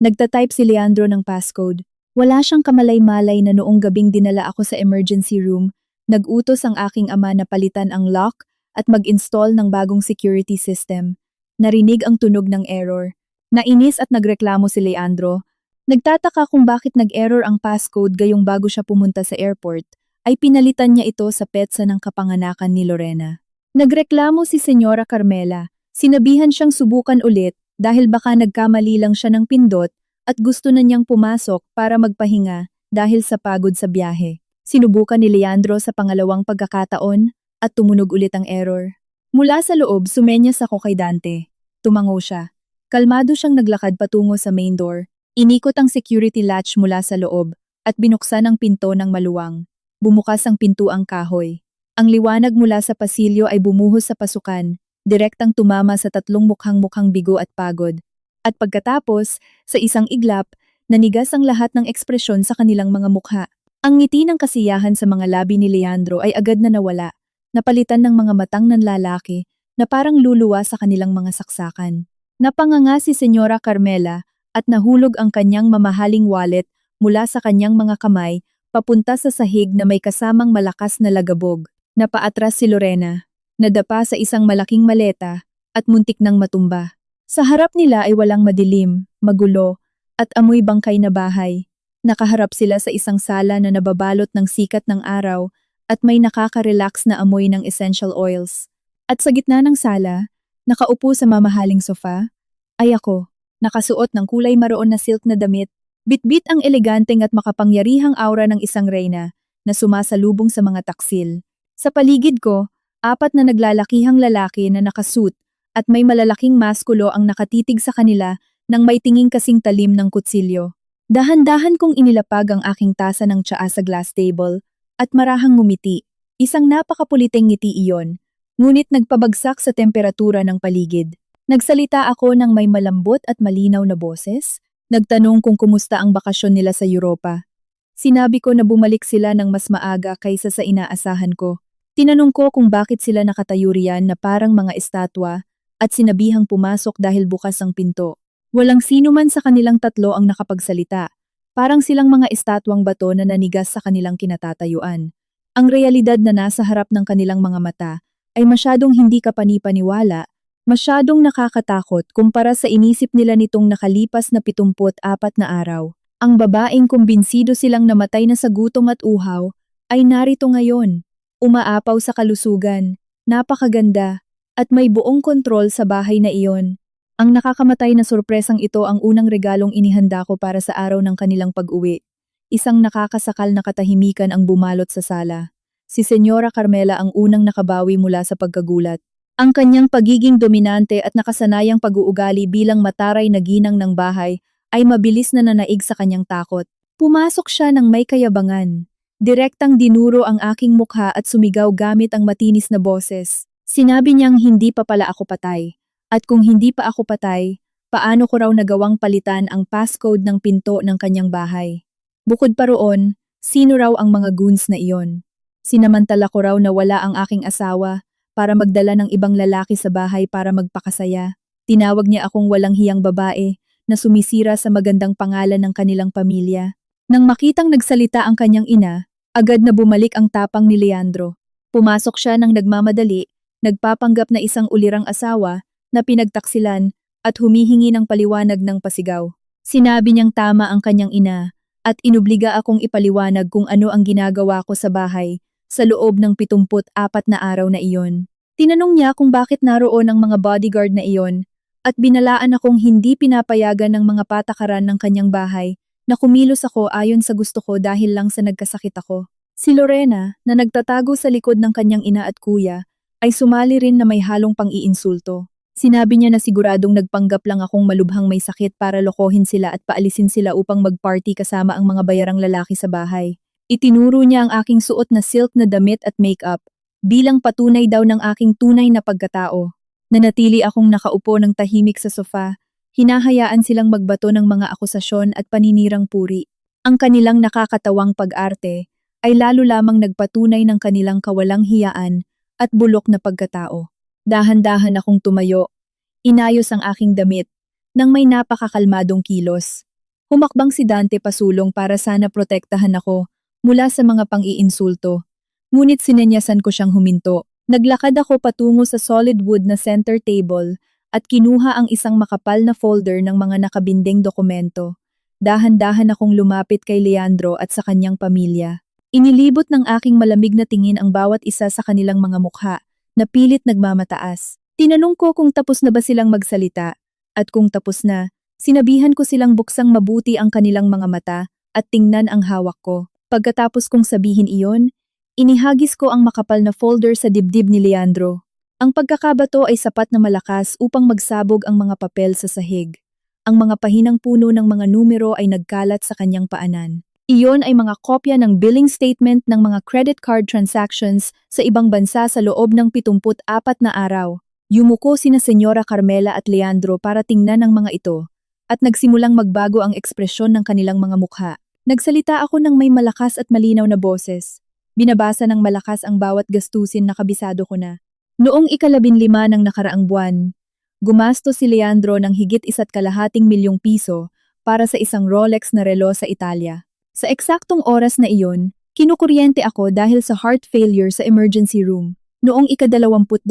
Nagtatype si Leandro ng passcode. Wala siyang kamalay-malay na noong gabing dinala ako sa emergency room, nag-utos ang aking ama na palitan ang lock at mag-install ng bagong security system. Narinig ang tunog ng error. Nainis at nagreklamo si Leandro. Nagtataka kung bakit nag-error ang passcode gayong bago siya pumunta sa airport, ay pinalitan niya ito sa petsa ng kapanganakan ni Lorena. Nagreklamo si Senyora Carmela. Sinabihan siyang subukan ulit dahil baka nagkamali lang siya ng pindot at gusto na niyang pumasok para magpahinga dahil sa pagod sa biyahe. Sinubukan ni Leandro sa pangalawang pagkakataon at tumunog ulit ang error. Mula sa loob, sumenyas ako kay Dante. Tumango siya. Kalmado siyang naglakad patungo sa main door. Inikot ang security latch mula sa loob at binuksan ang pinto ng maluwang. Bumukas ang pintuang kahoy. Ang liwanag mula sa pasilyo ay bumuhos sa pasukan, direktang tumama sa tatlong mukhang-mukhang bigo at pagod. At pagkatapos, sa isang iglap, nanigas ang lahat ng ekspresyon sa kanilang mga mukha. Ang ngiti ng kasiyahan sa mga labi ni Leandro ay agad na nawala, napalitan ng mga matang nanlalaki na parang luluwa sa kanilang mga saksakan. Napanganga si Senyora Carmela at nahulog ang kanyang mamahaling wallet mula sa kanyang mga kamay papunta sa sahig na may kasamang malakas na lagabog. Napaatras si Lorena, nadapa sa isang malaking maleta at muntik nang matumba. Sa harap nila ay walang madilim, magulo, at amoy bangkay na bahay. Nakaharap sila sa isang sala na nababalot ng sikat ng araw at may nakaka-relax na amoy ng essential oils. At sa gitna ng sala, nakaupo sa mamahaling sofa, ay ako, nakasuot ng kulay maroon na silk na damit, bitbit ang eleganteng at makapangyarihang aura ng isang reyna na sumasalubong sa mga taksil. Sa paligid ko, 4 na naglalakihang lalaki na nakasuit at may malalaking maskulo ang nakatitig sa kanila nang may tinging kasing talim ng kutsilyo. Dahan-dahan kong inilapag ang aking tasa ng tsaa sa glass table at marahang ngumiti. Isang napakapuliting ngiti iyon, ngunit nagpabagsak sa temperatura ng paligid. Nagsalita ako ng may malambot at malinaw na boses. Nagtanong kung kumusta ang bakasyon nila sa Europa. Sinabi ko na bumalik sila ng mas maaga kaysa sa inaasahan ko. Tinanong ko kung bakit sila nakatayo riyan na parang mga estatwa at sinabihang pumasok dahil bukas ang pinto. Walang sino man sa kanilang tatlo ang nakapagsalita. Parang silang mga estatwang bato na nanigas sa kanilang kinatatayuan. Ang realidad na nasa harap ng kanilang mga mata ay masyadong hindi kapani-paniwala, masyadong nakakatakot kumpara sa inisip nila nitong nakalipas na 74 na araw. Ang babaeng kumbinsido silang namatay na sa gutom at uhaw ay narito ngayon, umaapaw sa kalusugan, napakaganda, at may buong kontrol sa bahay na iyon. Ang nakakamatay na sorpresang ito ang unang regalong inihanda ko para sa araw ng kanilang pag-uwi. Isang nakakasakal na katahimikan ang bumalot sa sala. Si Senyora Carmela ang unang nakabawi mula sa pagkagulat. Ang kanyang pagiging dominante at nakasanayang pag-uugali bilang mataray na ginang ng bahay ay mabilis na nanaig sa kanyang takot. Pumasok siya ng may kayabangan. Direktang dinuro ang aking mukha at sumigaw gamit ang matinis na boses. Sinabi niyang hindi pa pala ako patay. At kung hindi pa ako patay, paano ko raw nagawang palitan ang passcode ng pinto ng kanyang bahay. Bukod pa roon, sino raw ang mga goons na iyon? Sinamantala ko raw na wala ang aking asawa para magdala ng ibang lalaki sa bahay para magpakasaya. Tinawag niya akong walang hiyang babae na sumisira sa magandang pangalan ng kanilang pamilya. Nang makitang nagsalita ang kanyang ina, agad na bumalik ang tapang ni Leandro. Pumasok siya ng nagmamadali, nagpapanggap na isang ulirang asawa na pinagtaksilan at humihingi ng paliwanag ng pasigaw. Sinabi niyang tama ang kanyang ina at inubliga akong ipaliwanag kung ano ang ginagawa ko sa bahay sa loob ng 74 na araw na iyon. Tinanong niya kung bakit naroon ang mga bodyguard na iyon at binalaan akong hindi pinapayagan ng mga patakaran ng kanyang bahay na kumilos ako ayon sa gusto ko dahil lang sa nagkasakit ako. Si Lorena, na nagtatago sa likod ng kanyang ina at kuya, ay sumali rin na may halong pang-iinsulto. Sinabi niya na siguradong nagpanggap lang akong malubhang may sakit para lokohin sila at paalisin sila upang mag-party kasama ang mga bayarang lalaki sa bahay. Itinuro niya ang aking suot na silk na damit at makeup bilang patunay daw ng aking tunay na pagkatao. Nanatili akong nakaupo ng tahimik sa sofa, hinahayaan silang magbato ng mga akusasyon at paninirang puri. Ang kanilang nakakatawang pag-arte ay lalo lamang nagpatunay ng kanilang kawalang hiyaan at bulok na pagkatao. Dahan-dahan akong tumayo, inayos ang aking damit, nang may napakakalmadong kilos. Humakbang si Dante pasulong para sana protektahan ako mula sa mga pang-iinsulto. Ngunit sinenyasan ko siyang huminto. Naglakad ako patungo sa solid wood na center table at kinuha ang isang makapal na folder ng mga nakabinding dokumento. Dahan-dahan akong lumapit kay Leandro at sa kanyang pamilya. Inilibot ng aking malamig na tingin ang bawat isa sa kanilang mga mukha, na pilit nagmamataas. Tinanong ko kung tapos na ba silang magsalita, at kung tapos na, sinabihan ko silang buksang mabuti ang kanilang mga mata at tingnan ang hawak ko. Pagkatapos kong sabihin iyon, inihagis ko ang makapal na folder sa dibdib ni Leandro. Ang pagkakabato ay sapat na malakas upang magsabog ang mga papel sa sahig. Ang mga pahinang puno ng mga numero ay nagkalat sa kanyang paanan. Iyon ay mga kopya ng billing statement ng mga credit card transactions sa ibang bansa sa loob ng 74 na araw. Yumuko sina Senyora Carmela at Leandro para tingnan ang mga ito, at nagsimulang magbago ang ekspresyon ng kanilang mga mukha. Nagsalita ako ng may malakas at malinaw na boses. Binabasa ng malakas ang bawat gastusin na kabisado ko na. Noong 15 ng nakaraang buwan, gumastos si Leandro ng higit 1.5 milyong piso para sa isang Rolex na relo sa Italia. Sa eksaktong oras na iyon, kinukuryente ako dahil sa heart failure sa emergency room. Noong 22,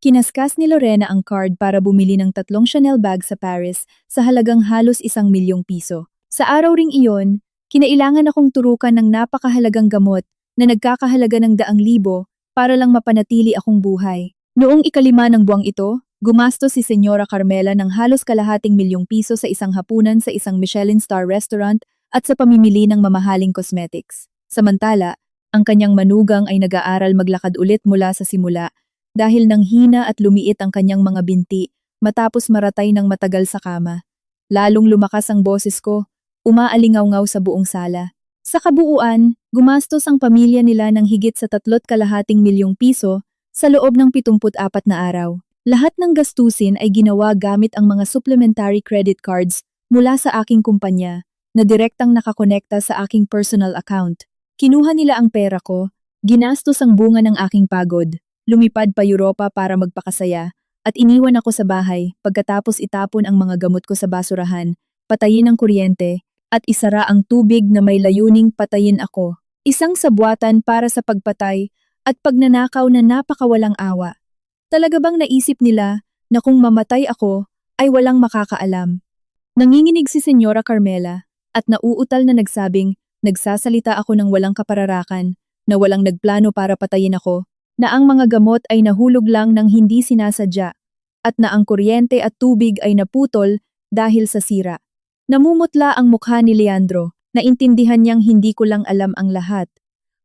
kinaskas ni Lorena ang card para bumili ng 3 Chanel bag sa Paris sa halagang halos 1 milyong piso. Sa araw ring iyon, kinailangan akong turukan ng napakahalagang gamot na nagkakahalaga ng 100,000 para lang mapanatili akong buhay. Noong 5 ng buwang ito, gumastos si Senyora Carmela ng halos kalahating milyong piso sa isang hapunan sa isang Michelin star restaurant at sa pamimili ng mamahaling cosmetics. Samantala, ang kanyang manugang ay nag-aaral maglakad ulit mula sa simula dahil nang hina at lumiit ang kanyang mga binti matapos maratay ng matagal sa kama. Lalong lumakas ang boses ko, umaalingaw-ngaw sa buong sala. Sa kabuuan, gumastos ang pamilya nila ng higit sa 3.5 milyong piso sa loob ng 74 na araw. Lahat ng gastusin ay ginawa gamit ang mga supplementary credit cards mula sa aking kumpanya na direktang nakakonekta sa aking personal account. Kinuha nila ang pera ko, ginastos ang bunga ng aking pagod, lumipad pa Europa para magpakasaya, at iniwan ako sa bahay pagkatapos itapon ang mga gamot ko sa basurahan, patayin ang kuryente, at isara ang tubig na may layuning patayin ako. Isang sabwatan para sa pagpatay at pagnanakaw na napakawalang awa. Talaga bang naisip nila na kung mamatay ako ay walang makakaalam? Nanginginig si Senyora Carmela at nauutal na nagsabing nagsasalita ako ng walang kapararakan, na walang nagplano para patayin ako, na ang mga gamot ay nahulog lang ng hindi sinasadya, at na ang kuryente at tubig ay naputol dahil sa sira. Namumutla ang mukha ni Leandro, naintindihan niyang hindi ko lang alam ang lahat,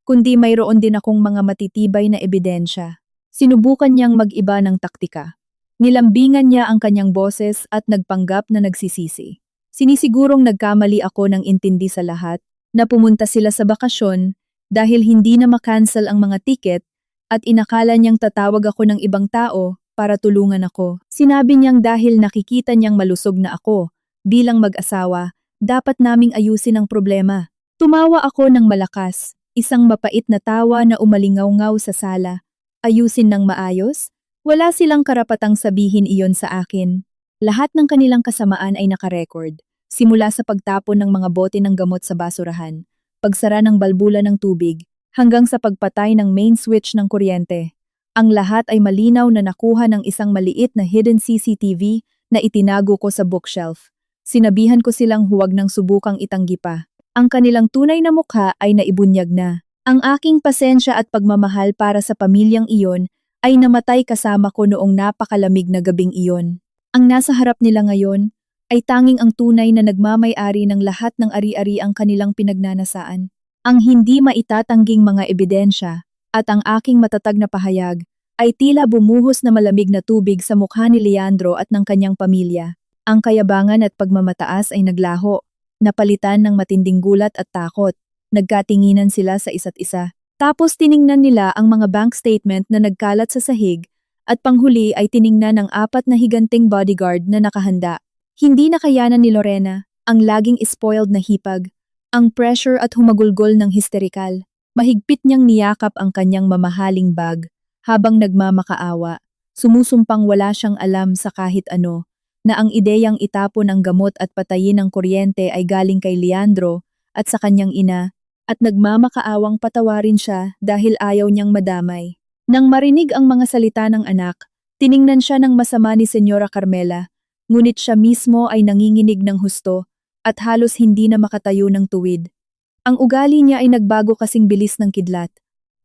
kundi mayroon din akong mga matitibay na ebidensya. Sinubukan niyang mag-iba ng taktika. Nilambingan niya ang kanyang boses at nagpanggap na nagsisisi. Sinisigurong nagkamali ako ng intindi sa lahat, na pumunta sila sa bakasyon dahil hindi na makancel ang mga tiket at inakala niyang tatawag ako ng ibang tao para tulungan ako. Sinabi niyang dahil nakikita niyang malusog na ako, bilang mag-asawa, dapat naming ayusin ang problema. Tumawa ako ng malakas, isang mapait na tawa na umalingaw-ngaw sa sala. Ayusin ng maayos? Wala silang karapatang sabihin iyon sa akin. Lahat ng kanilang kasamaan ay nakarecord. Simula sa pagtapon ng mga bote ng gamot sa basurahan, pagsara ng balbula ng tubig, hanggang sa pagpatay ng main switch ng kuryente. Ang lahat ay malinaw na nakuha ng isang maliit na hidden CCTV na itinago ko sa bookshelf. Sinabihan ko silang huwag nang subukang itanggi pa. Ang kanilang tunay na mukha ay naibunyag na. Ang aking pasensya at pagmamahal para sa pamilyang iyon ay namatay kasama ko noong napakalamig na gabing iyon. Ang nasa harap nila ngayon ay tanging ang tunay na nagmamay-ari ng lahat ng ari-ari ang kanilang pinagnanasaan. Ang hindi maitatangging mga ebidensya at ang aking matatag na pahayag ay tila bumuhos na malamig na tubig sa mukha ni Leandro at ng kanyang pamilya. Ang kayabangan at pagmamataas ay naglaho, napalitan ng matinding gulat at takot. Nagkatinginan sila sa isa't isa. Tapos tiningnan nila ang mga bank statement na nagkalat sa sahig at panghuli ay tiningnan ng 4 na higanting bodyguard na nakahanda. Hindi nakayanan ni Lorena, ang laging spoiled na hipag, ang pressure at humagulgol ng histerikal. Mahigpit niyang niyakap ang kanyang mamahaling bag habang nagmamakaawa. Sumusumpang wala siyang alam sa kahit ano, na ang ideyang itapon ang gamot at patayin ang kuryente ay galing kay Leandro at sa kanyang ina, at nagmamakaawang patawarin siya dahil ayaw niyang madamay. Nang marinig ang mga salita ng anak, tiningnan siya ng masama ni Senyora Carmela. Ngunit siya mismo ay nanginginig ng husto at halos hindi na makatayo ng tuwid. Ang ugali niya ay nagbago kasing bilis ng kidlat.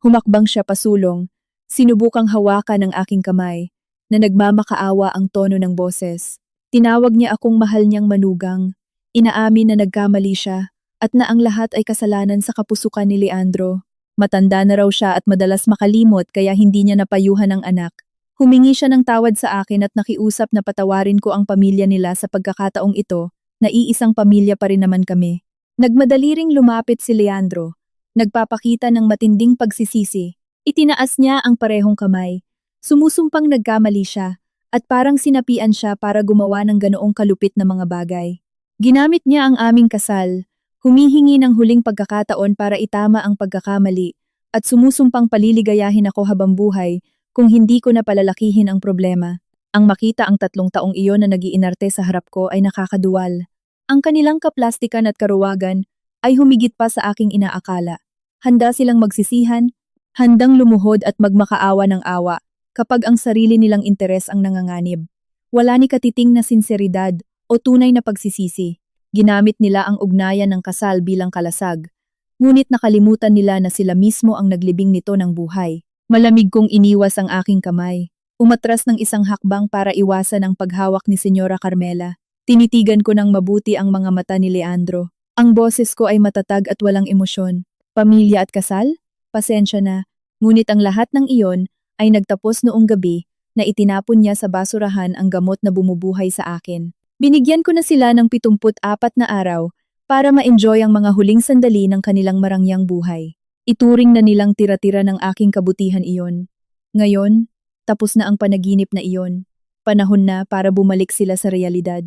Humakbang siya pasulong, sinubukang hawakan ang aking kamay, na nagmamakaawa ang tono ng boses. Tinawag niya akong mahal niyang manugang, inaamin na nagkamali siya, at na ang lahat ay kasalanan sa kapusukan ni Leandro. Matanda na raw siya at madalas makalimot kaya hindi niya napayuhan ang anak. Humingi siya ng tawad sa akin at nakiusap na patawarin ko ang pamilya nila sa pagkakataong ito, na iisang pamilya pa rin naman kami. Nagmadali ring lumapit si Leandro. Nagpapakita ng matinding pagsisisi. Itinaas niya ang parehong kamay. Sumusumpang nagkamali siya, at parang sinapian siya para gumawa ng ganoong kalupit na mga bagay. Ginamit niya ang aming kasal, humihingi ng huling pagkakataon para itama ang pagkakamali, at sumusumpang paliligayahin ako habang buhay, kung hindi ko na palalakihin ang problema. Ang makita ang 3 taong iyon na nagiinarte sa harap ko ay nakakaduwal. Ang kanilang kaplastikan at karuwagan ay humigit pa sa aking inaakala. Handa silang magsisihan, handang lumuhod at magmakaawa ng awa kapag ang sarili nilang interes ang nanganganib. Wala ni katiting na sinseridad o tunay na pagsisisi. Ginamit nila ang ugnayan ng kasal bilang kalasag. Ngunit nakalimutan nila na sila mismo ang naglibing nito ng buhay. Malamig kong iniwas ang aking kamay. Umatras ng isang hakbang para iwasan ang paghawak ni Senyora Carmela. Tinitigan ko ng mabuti ang mga mata ni Leandro. Ang boses ko ay matatag at walang emosyon. Pamilya at kasal? Pasensya na. Ngunit ang lahat ng iyon ay nagtapos noong gabi na itinapon niya sa basurahan ang gamot na bumubuhay sa akin. Binigyan ko na sila ng 74 na araw para ma-enjoy ang mga huling sandali ng kanilang marangyang buhay. Ituring na nilang tira-tira ng aking kabutihan iyon. Ngayon, tapos na ang panaginip na iyon. Panahon na para bumalik sila sa realidad.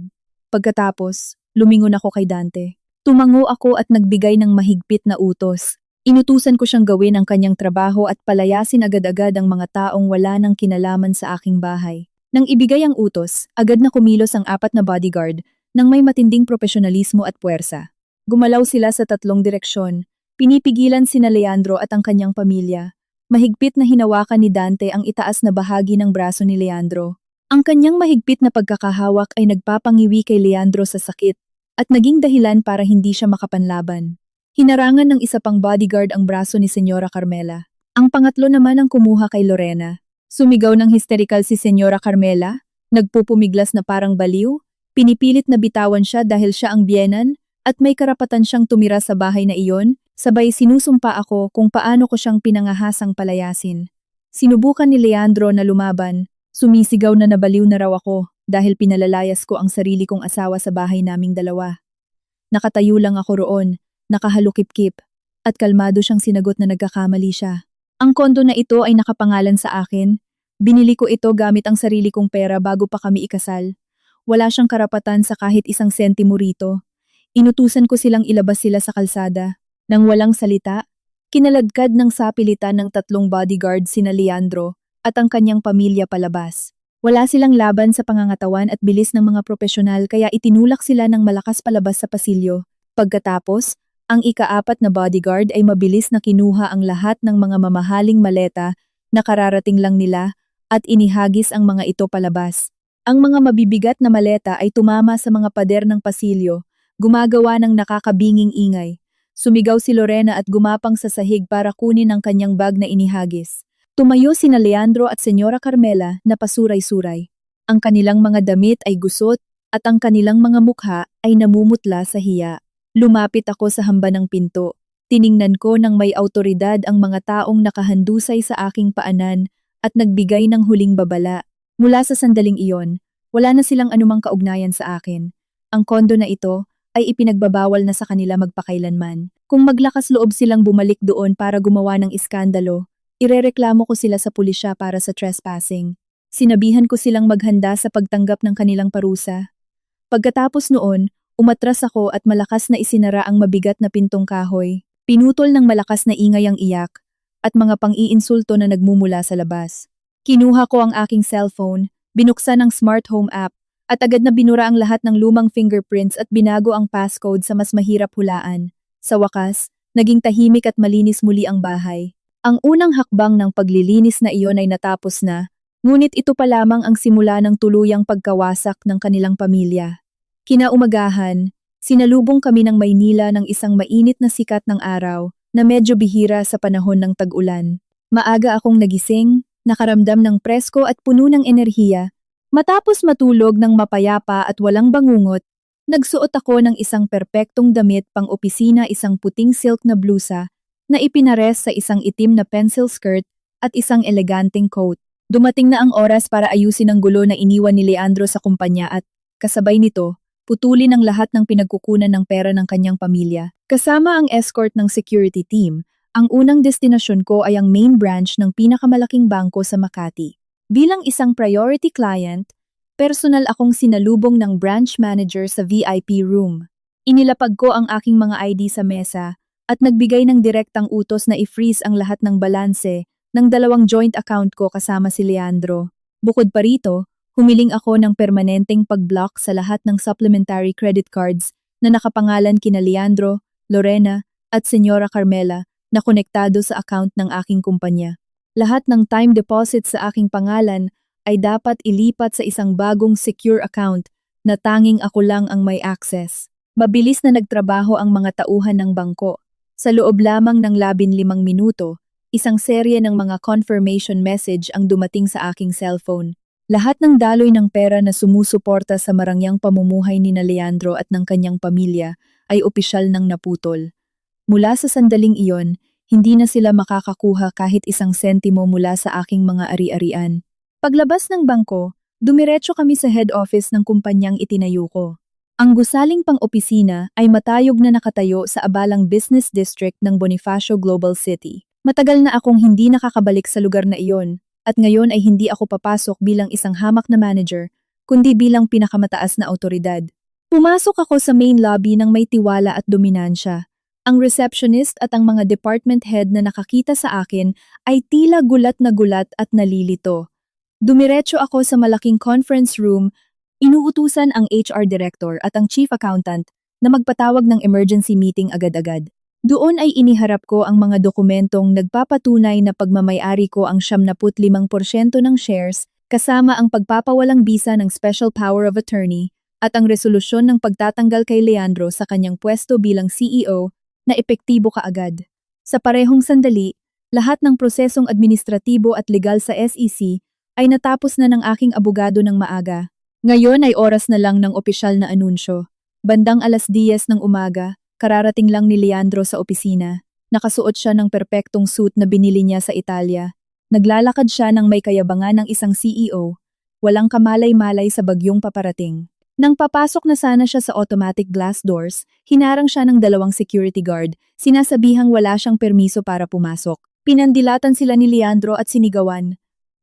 Pagkatapos, lumingon ako kay Dante. Tumango ako at nagbigay ng mahigpit na utos. Inutusan ko siyang gawin ang kanyang trabaho at palayasin agad-agad ang mga taong wala nang kinalaman sa aking bahay. Nang ibigay ang utos, agad na kumilos ang 4 na bodyguard nang may matinding profesionalismo at puwersa. Gumalaw sila sa 3 direksyon. Pinipigilan sina Leandro at ang kanyang pamilya. Mahigpit na hinawakan ni Dante ang itaas na bahagi ng braso ni Leandro. Ang kanyang mahigpit na pagkakahawak ay nagpapangiwi kay Leandro sa sakit at naging dahilan para hindi siya makapanlaban. Hinarangan ng isa pang bodyguard ang braso ni Senyora Carmela. Ang pangatlo naman ang kumuha kay Lorena. Sumigaw ng hysterical si Senyora Carmela, nagpupumiglas na parang baliw, pinipilit na bitawan siya dahil siya ang biyenan at may karapatan siyang tumira sa bahay na iyon. Sabay sinusumpa ako kung paano ko siyang pinangahasang palayasin. Sinubukan ni Leandro na lumaban, sumisigaw na nabaliw na raw ako dahil pinalalayas ko ang sarili kong asawa sa bahay naming dalawa. Nakatayo lang ako roon, nakahalukip-kip, at kalmado siyang sinagot na nagkakamali siya. Ang kondo na ito ay nakapangalan sa akin, Binili ko ito gamit ang sarili kong pera bago pa kami ikasal. Wala siyang karapatan sa kahit isang sentimo rito. Inutusan ko silang ilabas sila sa kalsada. Nang walang salita, kinaladkad ng sapilitan ng 3 bodyguard sina Leandro at ang kanyang pamilya palabas. Wala silang laban sa pangangatawan at bilis ng mga propesyonal kaya itinulak sila ng malakas palabas sa pasilyo. Pagkatapos, ang ika-4 na bodyguard ay mabilis na kinuha ang lahat ng mga mamahaling maleta na kararating lang nila at inihagis ang mga ito palabas. Ang mga mabibigat na maleta ay tumama sa mga pader ng pasilyo, gumagawa ng nakakabinging ingay. Sumigaw si Lorena at gumapang sa sahig para kunin ang kanyang bag na inihagis. Tumayo sina Leandro at Senyora Carmela na pasuray-suray. Ang kanilang mga damit ay gusot at ang kanilang mga mukha ay namumutla sa hiya. Lumapit ako sa hamba ng pinto. Tiningnan ko ng may autoridad ang mga taong nakahandusay sa aking paanan at nagbigay ng huling babala. Mula sa sandaling iyon, wala na silang anumang kaugnayan sa akin. Ang kondo na ito ay ipinagbabawal na sa kanila magpakailanman. Kung maglakas loob silang bumalik doon para gumawa ng iskandalo, irereklamo ko sila sa pulisya para sa trespassing. Sinabihan ko silang maghanda sa pagtanggap ng kanilang parusa. Pagkatapos noon, umatras ako at malakas na isinara ang mabigat na pintong kahoy. Pinutol ng malakas na ingay ang iyak at mga pang-iinsulto na nagmumula sa labas. Kinuha ko ang aking cellphone, binuksan ang smart home app, at agad na binura ang lahat ng lumang fingerprints at binago ang passcode sa mas mahirap hulaan. Sa wakas, naging tahimik at malinis muli ang bahay. Ang unang hakbang ng paglilinis na iyon ay natapos na, ngunit ito pa lamang ang simula ng tuluyang pagkawasak ng kanilang pamilya. Kinaumagahan, sinalubong kami ng Maynila ng isang mainit na sikat ng araw na medyo bihira sa panahon ng tag-ulan. Maaga akong nagising, nakaramdam ng presko at puno ng enerhiya. Matapos matulog ng mapayapa at walang bangungot, nagsuot ako ng isang perpektong damit pang-opisina, isang puting silk na blusa na ipinares sa isang itim na pencil skirt at isang eleganteng coat. Dumating na ang oras para ayusin ang gulo na iniwan ni Leandro sa kumpanya at, kasabay nito, putulin ang lahat ng pinagkukunan ng pera ng kanyang pamilya. Kasama ang escort ng security team, ang unang destinasyon ko ay ang main branch ng pinakamalaking bangko sa Makati. Bilang isang priority client, personal akong sinalubong ng branch manager sa VIP room. Inilapag ko ang aking mga ID sa mesa at nagbigay ng direktang utos na i-freeze ang lahat ng balanse ng 2 joint account ko kasama si Leandro. Bukod pa rito, humiling ako ng permanenteng pag-block sa lahat ng supplementary credit cards na nakapangalan kina Leandro, Lorena at Senyora Carmela na konektado sa account ng aking kumpanya. Lahat ng time deposit sa aking pangalan ay dapat ilipat sa isang bagong secure account na tanging ako lang ang may access. Mabilis na nagtrabaho ang mga tauhan ng bangko. Sa loob lamang ng 15 minuto, isang serye ng mga confirmation message ang dumating sa aking cellphone. Lahat ng daloy ng pera na sumusuporta sa marangyang pamumuhay ni Leandro at ng kanyang pamilya ay opisyal nang naputol. Mula sa sandaling iyon, hindi na sila makakakuha kahit isang sentimo mula sa aking mga ari-arian. Paglabas ng bangko, dumiretso kami sa head office ng kumpanyang itinayo ko. Ang gusaling pang-opisina ay matayog na nakatayo sa abalang business district ng Bonifacio Global City. Matagal na akong hindi nakakabalik sa lugar na iyon, at ngayon ay hindi ako papasok bilang isang hamak na manager, kundi bilang pinakamataas na autoridad. Pumasok ako sa main lobby ng may tiwala at dominansya. Ang receptionist at ang mga department head na nakakita sa akin ay tila gulat at nalilito. Dumiretso ako sa malaking conference room, inuutusan ang HR director at ang chief accountant na magpatawag ng emergency meeting agad-agad. Doon ay iniharap ko ang mga dokumentong nagpapatunay na pagmamay-ari ko ang 75% ng shares kasama ang pagpapawalang bisa ng special power of attorney at ang resolusyon ng pagtatanggal kay Leandro sa kanyang pwesto bilang CEO na epektibo kaagad. Sa parehong sandali, lahat ng prosesong administratibo at legal sa SEC ay natapos na ng aking abogado ng maaga. Ngayon ay oras na lang ng opisyal na anunsyo. Bandang 10:00 ng umaga, kararating lang ni Leandro sa opisina. Nakasuot siya ng perpektong suit na binili niya sa Italia. Naglalakad siya ng may kayabangan ng isang CEO. Walang kamalay-malay sa bagyong paparating. Nang papasok na sana siya sa automatic glass doors, hinarang siya ng 2 security guard, sinasabihang wala siyang permiso para pumasok. Pinandilatan sila ni Leandro at sinigawan.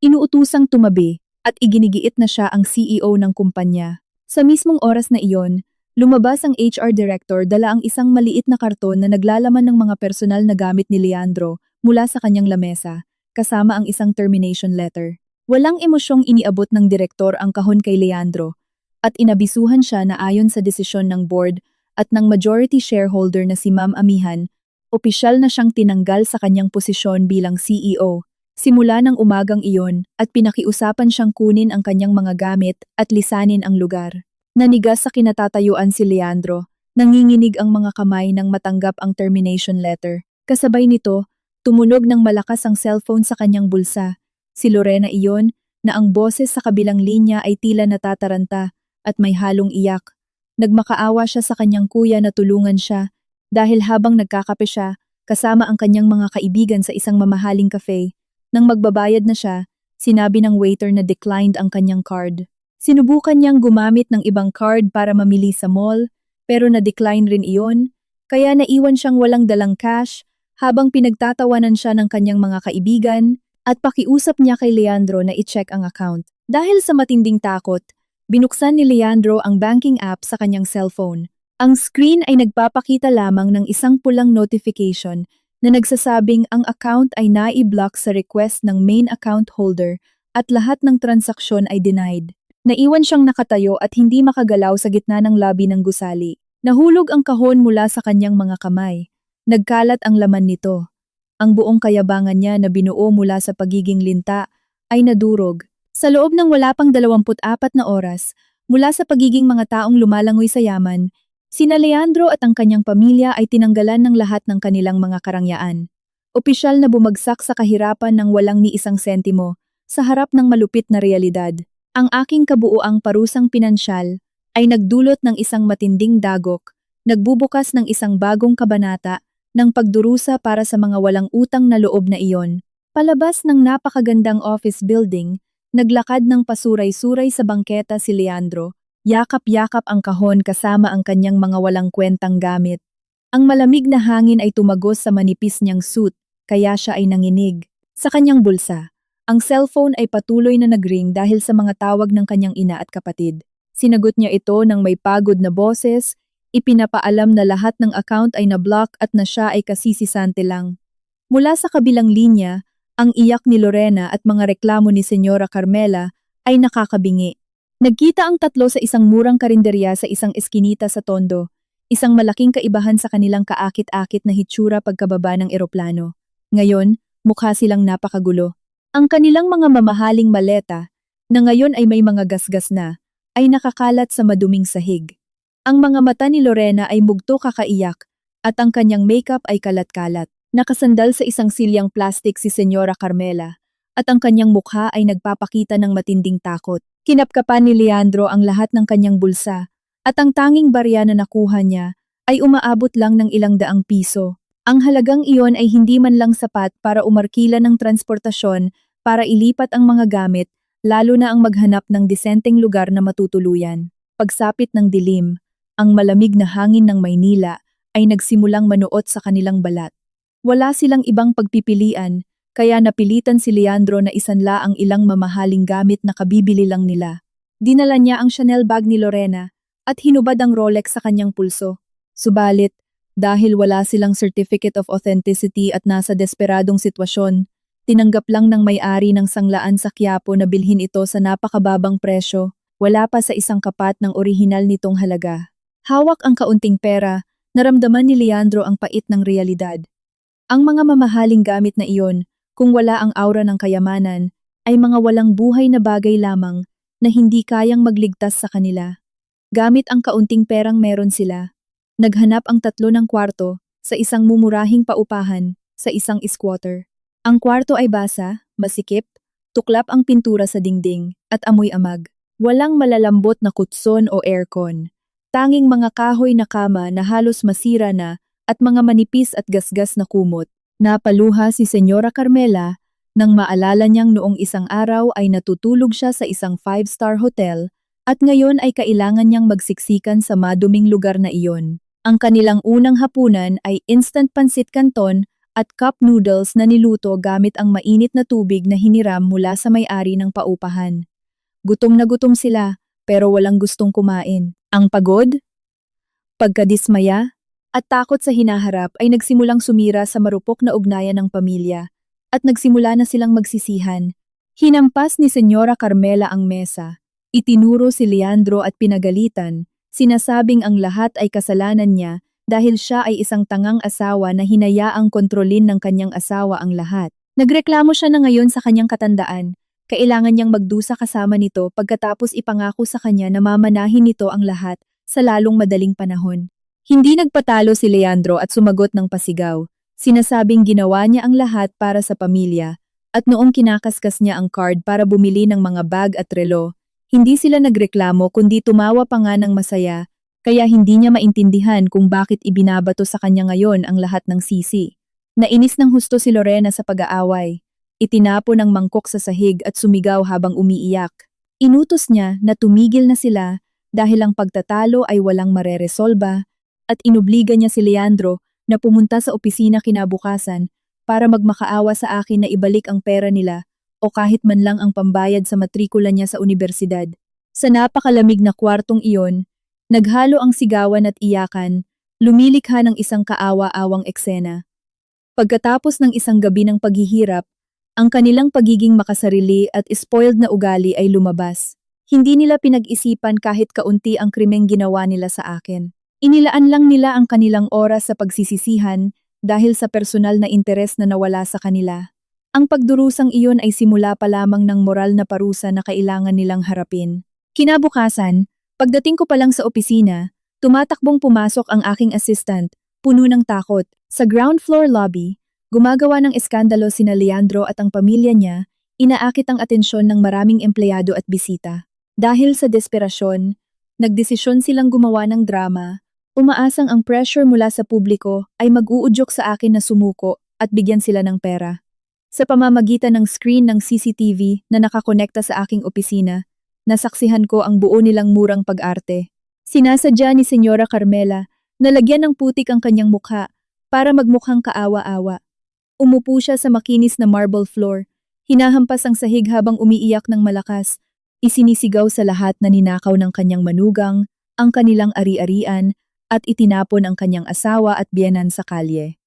Inuutusang tumabi at iginigiit na siya ang CEO ng kumpanya. Sa mismong oras na iyon, lumabas ang HR director dala ang isang maliit na karton na naglalaman ng mga personal na gamit ni Leandro mula sa kanyang lamesa, kasama ang isang termination letter. Walang emosyong iniabot ng direktor ang kahon kay Leandro at inabisuhan siya na ayon sa desisyon ng board at ng majority shareholder na si Ma'am Amihan, opisyal na siyang tinanggal sa kanyang posisyon bilang CEO. Simula ng umagang iyon at pinakiusapan siyang kunin ang kanyang mga gamit at lisanin ang lugar. Nanigas sa kinatatayuan si Leandro, nanginginig ang mga kamay nang matanggap ang termination letter. Kasabay nito, tumunog ng malakas ang cellphone sa kanyang bulsa. Si Lorena iyon, na ang boses sa kabilang linya ay tila natataranta at may halong iyak. Nagmakaawa siya sa kanyang kuya na tulungan siya dahil habang nagkakape siya, kasama ang kanyang mga kaibigan sa isang mamahaling cafe, nang magbabayad na siya, sinabi ng waiter na declined ang kanyang card. Sinubukan niyang gumamit ng ibang card para mamili sa mall, pero na-decline rin iyon, kaya naiwan siyang walang dalang cash habang pinagtatawanan siya ng kanyang mga kaibigan at pakiusap niya kay Leandro na i-check ang account. Dahil sa matinding takot, binuksan ni Leandro ang banking app sa kanyang cellphone. Ang screen ay nagpapakita lamang ng isang pulang notification na nagsasabing ang account ay nai-block sa request ng main account holder at lahat ng transaksyon ay denied. Naiwan siyang nakatayo at hindi makagalaw sa gitna ng labi ng gusali. Nahulog ang kahon mula sa kanyang mga kamay. Nagkalat ang laman nito. Ang buong kayabangan niya na binuo mula sa pagiging linta ay nadurog. Sa loob ng wala pang 24 na oras, mula sa pagiging mga taong lumalangoy sa yaman, sina Leandro at ang kanyang pamilya ay tinanggalan ng lahat ng kanilang mga karangyaan. Opisyal na bumagsak sa kahirapan ng walang ni isang sentimo sa harap ng malupit na realidad. Ang aking kabuuang parusang pinansyal ay nagdulot ng isang matinding dagok, nagbubukas ng isang bagong kabanata ng pagdurusa para sa mga walang utang na loob na iyon. Palabas ng napakagandang office building, naglakad ng pasuray-suray sa bangketa si Leandro. Yakap-yakap ang kahon kasama ang kanyang mga walang kwentang gamit. Ang malamig na hangin ay tumagos sa manipis niyang suit, kaya siya ay nanginig. Sa kanyang bulsa, ang cellphone ay patuloy na nagring dahil sa mga tawag ng kanyang ina at kapatid. Sinagot niya ito ng may pagod na boses, ipinapaalam na lahat ng account ay na-block at na siya ay kasisisante lang. Mula sa kabilang linya, ang iyak ni Lorena at mga reklamo ni Senyora Carmela ay nakakabingi. Nagkita ang tatlo sa isang murang karinderya sa isang eskinita sa Tondo, isang malaking kaibahan sa kanilang kaakit-akit na hitsura pagkababa ng eroplano. Ngayon, mukha silang napakagulo. Ang kanilang mga mamahaling maleta, na ngayon ay may mga gasgas na, ay nakakalat sa maduming sahig. Ang mga mata ni Lorena ay mugto kakaiyak, at ang kanyang makeup ay kalat-kalat. Nakasandal sa isang silyang plastik si Senyora Carmela, at ang kanyang mukha ay nagpapakita ng matinding takot. Kinapkapan ni Leandro ang lahat ng kanyang bulsa, at ang tanging barya na nakuha niya ay umaabot lang ng ilang daang piso. Ang halagang iyon ay hindi man lang sapat para umarkila ng transportasyon para ilipat ang mga gamit, lalo na ang maghanap ng disenteng lugar na matutuluyan. Pagsapit ng dilim, ang malamig na hangin ng Maynila ay nagsimulang manuot sa kanilang balat. Wala silang ibang pagpipilian, kaya napilitan si Leandro na isanla ang ilang mamahaling gamit na kabibili lang nila. Dinala niya ang Chanel bag ni Lorena at hinubad ang Rolex sa kanyang pulso. Subalit, dahil wala silang certificate of authenticity at nasa desperadong sitwasyon, tinanggap lang ng may-ari ng sanglaan sa Quiapo na bilhin ito sa napakababang presyo, wala pa sa isang kapat ng orihinal nitong halaga. Hawak ang kaunting pera, naramdaman ni Leandro ang pait ng realidad. Ang mga mamahaling gamit na iyon, kung wala ang aura ng kayamanan, ay mga walang buhay na bagay lamang na hindi kayang magligtas sa kanila. Gamit ang kaunting perang meron sila, naghanap ang tatlo ng kwarto sa isang mumurahing paupahan sa isang squatter. Ang kwarto ay basa, masikip, tuklap ang pintura sa dingding at amoy amag. Walang malalambot na kutson o aircon. Tanging mga kahoy na kama na halos masira na at mga manipis at gasgas na kumot. Napaluha si Senyora Carmela nang maalala niyang noong isang araw ay natutulog siya sa isang 5-star hotel at ngayon ay kailangan niyang magsiksikan sa maduming lugar na iyon. Ang kanilang unang hapunan ay instant pansit canton at cup noodles na niluto gamit ang mainit na tubig na hiniram mula sa may-ari ng paupahan. Gutom na gutom sila, pero walang gustong kumain. Ang pagod, pagkadismaya, at takot sa hinaharap ay nagsimulang sumira sa marupok na ugnayan ng pamilya, at nagsimula na silang magsisihan. Hinampas ni Senyora Carmela ang mesa, itinuro si Leandro at pinagalitan, sinasabing ang lahat ay kasalanan niya dahil siya ay isang tangang asawa na hinayaang kontrolin ng kanyang asawa ang lahat. Nagreklamo siya na ngayon sa kanyang katandaan, kailangan niyang magdusa kasama nito pagkatapos ipangako sa kanya na mamanahin nito ang lahat sa lalong madaling panahon. Hindi nagpatalo si Leandro at sumagot ng pasigaw. Sinasabing ginawa niya ang lahat para sa pamilya, at noong kinakaskas niya ang card para bumili ng mga bag at relo, hindi sila nagreklamo kundi tumawa pa nga ng masaya, kaya hindi niya maintindihan kung bakit ibinabato sa kanya ngayon ang lahat ng sisi. Nainis ng husto si Lorena sa pag-aaway. Itinapon ang mangkok sa sahig at sumigaw habang umiiyak. Inutos niya na tumigil na sila dahil ang pagtatalo ay walang mareresolba, at inobliga niya si Leandro na pumunta sa opisina kinabukasan para magmakaawa sa akin na ibalik ang pera nila o kahit man lang ang pambayad sa matrikula niya sa universidad. Sa napakalamig na kwartong iyon, naghalo ang sigawan at iyakan, lumilikha ng isang kaawa-awang eksena. Pagkatapos ng isang gabi ng paghihirap, ang kanilang pagiging makasarili at spoiled na ugali ay lumabas. Hindi nila pinag-isipan kahit kaunti ang krimeng ginawa nila sa akin. Inilaan lang nila ang kanilang oras sa pagsisisihan dahil sa personal na interes na nawala sa kanila. Ang pagdurusang iyon ay simula pa lamang ng moral na parusa na kailangan nilang harapin. Kinabukasan, pagdating ko pa lang sa opisina, tumatakbong pumasok ang aking assistant, puno ng takot. Sa ground floor lobby, gumagawa ng eskandalo sina Leandro at ang pamilya niya, inaakit ang atensyon ng maraming empleyado at bisita. Dahil sa desperasyon, nagdesisyon silang gumawa ng drama. Umaasang ang pressure mula sa publiko ay mag-uudyok sa akin na sumuko at bigyan sila ng pera. Sa pamamagitan ng screen ng CCTV na nakakonekta sa aking opisina, nasaksihan ko ang buo nilang murang pag-arte. Sinasadya ni Senyora Carmela na lagyan ng putik ang kanyang mukha para magmukhang kaawa-awa. Umupo siya sa makinis na marble floor, hinahampas ang sahig habang umiiyak ng malakas, isinisigaw sa lahat na ninakaw ng kanyang manugang, ang kanilang ari-arian, at itinapon ang kanyang asawa at biyenan sa kalye.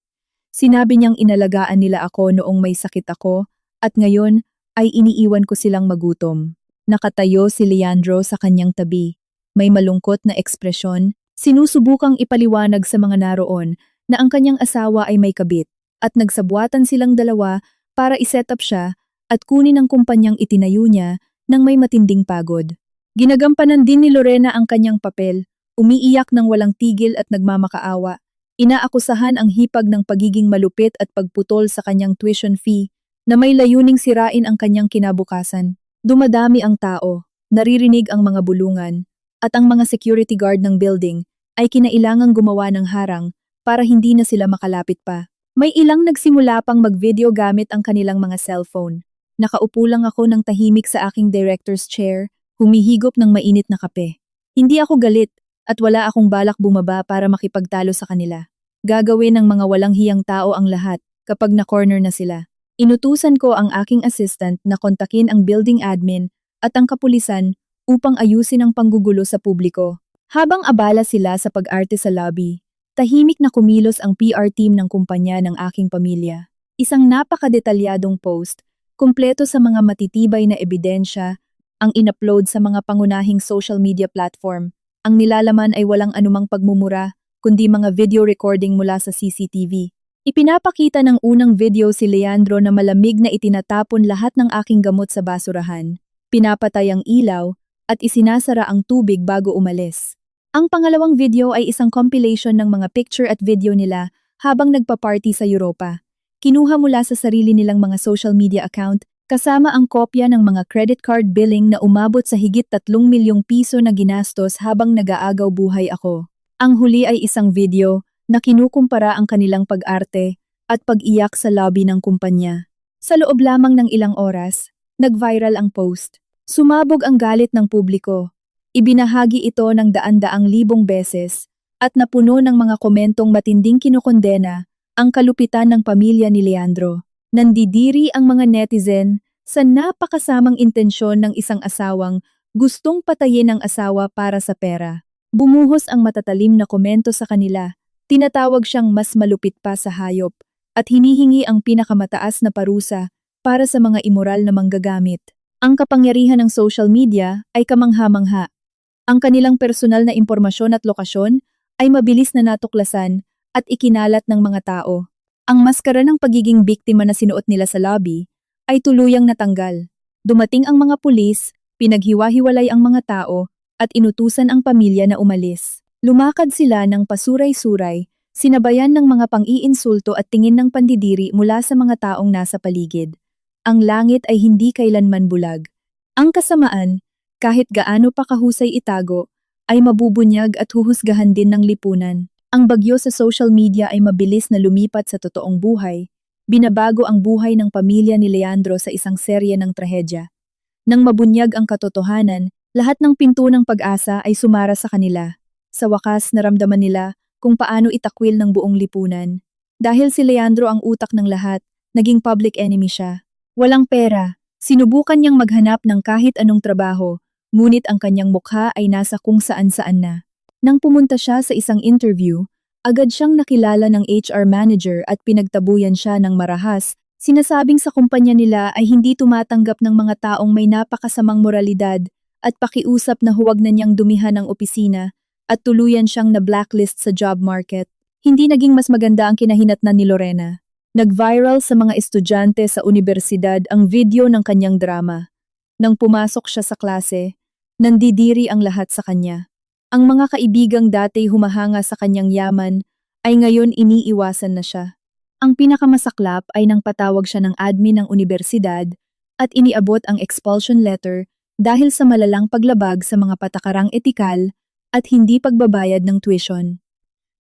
Sinabi niyang inalagaan nila ako noong may sakit ako, at ngayon ay iniiwan ko silang magutom. Nakatayo si Leandro sa kanyang tabi. May malungkot na ekspresyon, sinusubukang ipaliwanag sa mga naroon na ang kanyang asawa ay may kabit, at nagsabuatan silang dalawa para iset up siya at kunin ang kumpanyang itinayo niya nang may matinding pagod. Ginagampanan din ni Lorena ang kanyang papel, umiiyak ng walang tigil at nagmamakaawa. Inaakusahan ang hipag ng pagiging malupit at pagputol sa kanyang tuition fee na may layuning sirain ang kanyang kinabukasan. Dumadami ang tao, naririnig ang mga bulungan, at ang mga security guard ng building ay kinailangang gumawa ng harang para hindi na sila makalapit pa. May ilang nagsimula pang mag-video gamit ang kanilang mga cellphone. Nakaupo lang ako ng tahimik sa aking director's chair, humihigop ng mainit na kape. Hindi ako galit, at wala akong balak bumaba para makipagtalo sa kanila. Gagawin ng mga walang hiyang tao ang lahat kapag na-corner na sila. Inutusan ko ang aking assistant na kontakin ang building admin at ang kapulisan upang ayusin ang panggugulo sa publiko. Habang abala sila sa pag-arte sa lobby, tahimik na kumilos ang PR team ng kumpanya ng aking pamilya. Isang napakadetalyadong post, kumpleto sa mga matitibay na ebidensya, ang in-upload sa mga pangunahing social media platform. Ang nilalaman ay walang anumang pagmumura, kundi mga video recording mula sa CCTV. Ipinapakita ng unang video si Leandro na malamig na itinatapon lahat ng aking gamot sa basurahan, pinapatay ang ilaw, at isinasara ang tubig bago umalis. Ang pangalawang video ay isang compilation ng mga picture at video nila habang nagpa-party sa Europa. Kinuha mula sa sarili nilang mga social media account, kasama ang kopya ng mga credit card billing na umabot sa higit 3 milyong piso na ginastos habang nag-aagaw buhay ako. Ang huli ay isang video na kinukumpara ang kanilang pag-arte at pag-iyak sa lobby ng kumpanya. Sa loob lamang ng ilang oras, nag-viral ang post. Sumabog ang galit ng publiko. Ibinahagi ito ng daan-daang libong beses at napuno ng mga komentong matinding kinukondena ang kalupitan ng pamilya ni Leandro. Nandidiri ang mga netizen sa napakasamang intensyon ng isang asawang gustong patayin ang asawa para sa pera. Bumuhos ang matatalim na komento sa kanila. Tinatawag siyang mas malupit pa sa hayop at hinihingi ang pinakamataas na parusa para sa mga imoral na manggagamit. Ang kapangyarihan ng social media ay kamangha-mangha. Ang kanilang personal na impormasyon at lokasyon ay mabilis na natuklasan at ikinalat ng mga tao. Ang maskara ng pagiging biktima na sinuot nila sa lobby ay tuluyang natanggal. Dumating ang mga pulis, pinaghiwa-hiwalay ang mga tao, at inutusan ang pamilya na umalis. Lumakad sila ng pasuray-suray, sinabayan ng mga pang-iinsulto at tingin ng pandidiri mula sa mga taong nasa paligid. Ang langit ay hindi kailanman bulag. Ang kasamaan, kahit gaano pa kahusay itago, ay mabubunyag at huhusgahan din ng lipunan. Ang bagyo sa social media ay mabilis na lumipat sa totoong buhay. Binabago ang buhay ng pamilya ni Leandro sa isang serye ng trahedya. Nang mabunyag ang katotohanan, lahat ng pinto ng pag-asa ay sumara sa kanila. Sa wakas, naramdaman nila kung paano itakwil ng buong lipunan. Dahil si Leandro ang utak ng lahat, naging public enemy siya. Walang pera, sinubukan niyang maghanap ng kahit anong trabaho, ngunit ang kanyang mukha ay nasa kung saan-saan na. Nang pumunta siya sa isang interview, agad siyang nakilala ng HR manager at pinagtabuyan siya ng marahas. Sinasabing sa kumpanya nila ay hindi tumatanggap ng mga taong may napakasamang moralidad at pakiusap na huwag na niyang dumihan ang opisina at tuluyan siyang na-blacklist sa job market. Hindi naging mas maganda ang kinahinatnan ni Lorena. Nag-viral sa mga estudyante sa universidad ang video ng kanyang drama. Nang pumasok siya sa klase, nandidiri ang lahat sa kanya. Ang mga kaibigang dati humahanga sa kanyang yaman ay ngayon iniiwasan na siya. Ang pinakamasaklap ay nang patawag siya ng admin ng universidad at iniabot ang expulsion letter dahil sa malalang paglabag sa mga patakarang etikal at hindi pagbabayad ng tuition.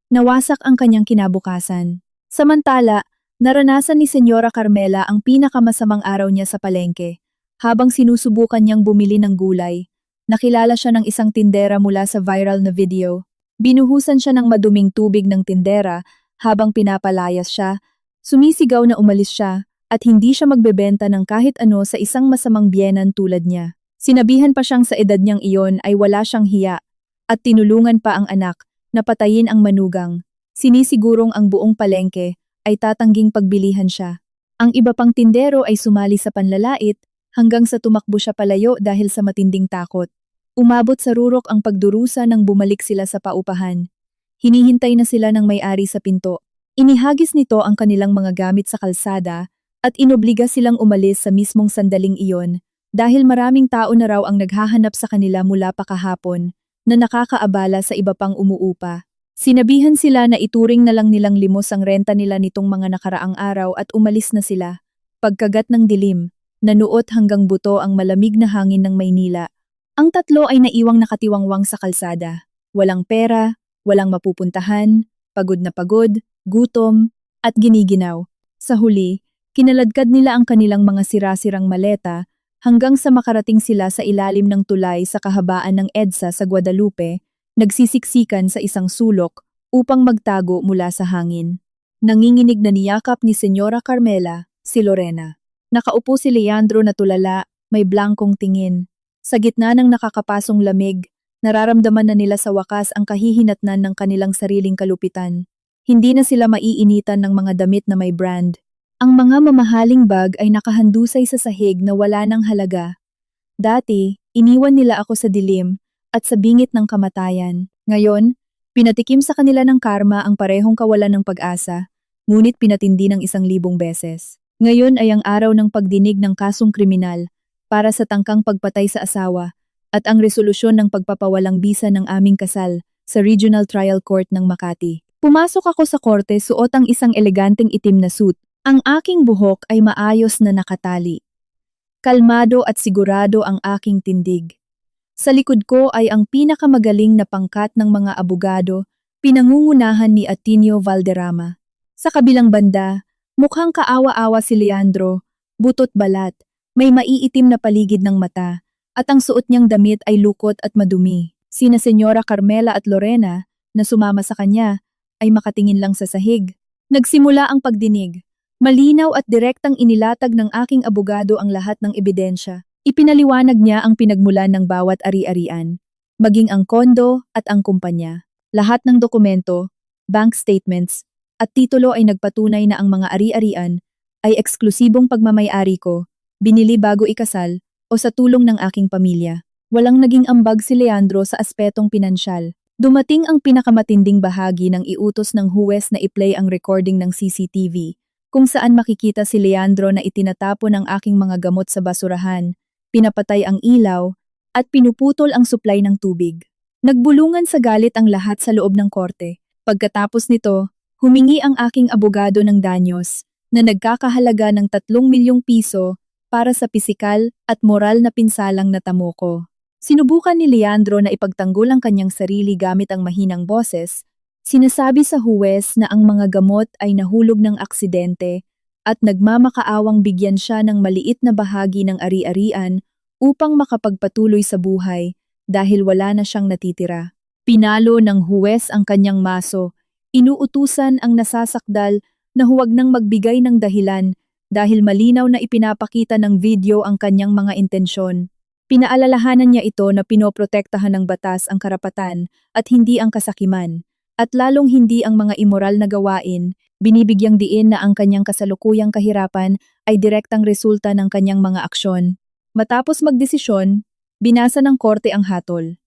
Nawasak ang kanyang kinabukasan. Samantala, naranasan ni Senyora Carmela ang pinakamasamang araw niya sa palengke. Habang sinusubukan niyang bumili ng gulay, nakilala siya ng isang tindera mula sa viral na video. Binuhusan siya ng maduming tubig ng tindera habang pinapalayas siya, sumisigaw na umalis siya at hindi siya magbebenta ng kahit ano sa isang masamang biyenan tulad niya. Sinabihan pa siyang sa edad niyang iyon ay wala siyang hiya at tinulungan pa ang anak na patayin ang manugang. Sinisigurong ang buong palengke ay tatangging pagbilihan siya. Ang iba pang tindero ay sumali sa panlalait hanggang sa tumakbo siya palayo dahil sa matinding takot. Umabot sa rurok ang pagdurusa nang bumalik sila sa paupahan. Hinihintay na sila ng may-ari sa pinto. Inihagis nito ang kanilang mga gamit sa kalsada at inobliga silang umalis sa mismong sandaling iyon dahil maraming tao na raw ang naghahanap sa kanila mula pa kahapon na nakakaabala sa iba pang umuupa. Sinabihan sila na ituring na lang nilang limos ang renta nila nitong mga nakaraang araw at umalis na sila. Pagkagat ng dilim, nanuot hanggang buto ang malamig na hangin ng Maynila. Ang tatlo ay naiwang nakatiwangwang sa kalsada. Walang pera, walang mapupuntahan, pagod na pagod, gutom, at giniginaw. Sa huli, kinaladkad nila ang kanilang mga sira-sirang maleta hanggang sa makarating sila sa ilalim ng tulay sa kahabaan ng EDSA sa Guadalupe, nagsisiksikan sa isang sulok upang magtago mula sa hangin. Nanginginig na niyakap ni Senyora Carmela, si Lorena. Nakaupo si Leandro na tulala, may blankong tingin. Sa gitna ng nakakapasong lamig, nararamdaman na nila sa wakas ang kahihinatnan ng kanilang sariling kalupitan. Hindi na sila maiinitan ng mga damit na may brand. Ang mga mamahaling bag ay nakahandusay sa sahig na wala ng halaga. Dati, iniwan nila ako sa dilim at sa bingit ng kamatayan. Ngayon, pinatikim sa kanila ng karma ang parehong kawalan ng pag-asa, ngunit pinatindi ng 1,000 beses. Ngayon ay ang araw ng pagdinig ng kasong kriminal para sa tangkang pagpatay sa asawa at ang resolusyon ng pagpapawalang bisa ng aming kasal sa Regional Trial Court ng Makati. Pumasok ako sa korte suot ang isang eleganteng itim na suit. Ang aking buhok ay maayos na nakatali. Kalmado at sigurado ang aking tindig. Sa likod ko ay ang pinakamagaling na pangkat ng mga abogado, pinangungunahan ni Ateneo Valderrama. Sa kabilang banda, mukhang kaawa-awa si Leandro, butot balat, may maiitim na paligid ng mata, at ang suot niyang damit ay lukot at madumi. Sina Senyora Carmela at Lorena, na sumama sa kanya, ay makatingin lang sa sahig. Nagsimula ang pagdinig. Malinaw at direktang inilatag ng aking abogado ang lahat ng ebidensya. Ipinaliwanag niya ang pinagmulan ng bawat ari-arian, maging ang kondo at ang kumpanya. Lahat ng dokumento, bank statements, at titulo ay nagpatunay na ang mga ari-arian ay eksklusibong pagmamay-ari ko, binili bago ikasal, o sa tulong ng aking pamilya. Walang naging ambag si Leandro sa aspetong pinansyal. Dumating ang pinakamatinding bahagi ng iutos ng huwes na i-play ang recording ng CCTV, kung saan makikita si Leandro na itinatapon ang aking mga gamot sa basurahan, pinapatay ang ilaw, at pinuputol ang supply ng tubig. Nagbulungan sa galit ang lahat sa loob ng korte. Pagkatapos nito, humingi ang aking abogado ng danyos, na nagkakahalaga ng 3 milyong piso para sa pisikal at moral na pinsalang natamo ko. Sinubukan ni Leandro na ipagtanggol ang kanyang sarili gamit ang mahinang boses. Sinasabi sa huwes na ang mga gamot ay nahulog ng aksidente at nagmamakaawang bigyan siya ng maliit na bahagi ng ari-arian upang makapagpatuloy sa buhay dahil wala na siyang natitira. Pinalo ng huwes ang kanyang maso. Inuutusan ang nasasakdal na huwag nang magbigay ng dahilan dahil malinaw na ipinapakita ng video ang kanyang mga intensyon. Pinaalalahanan niya ito na pinoprotektahan ng batas ang karapatan at hindi ang kasakiman, at lalong hindi ang mga immoral na gawain, binibigyang diin na ang kanyang kasalukuyang kahirapan ay direktang resulta ng kanyang mga aksyon. Matapos magdesisyon, binasa ng korte ang hatol.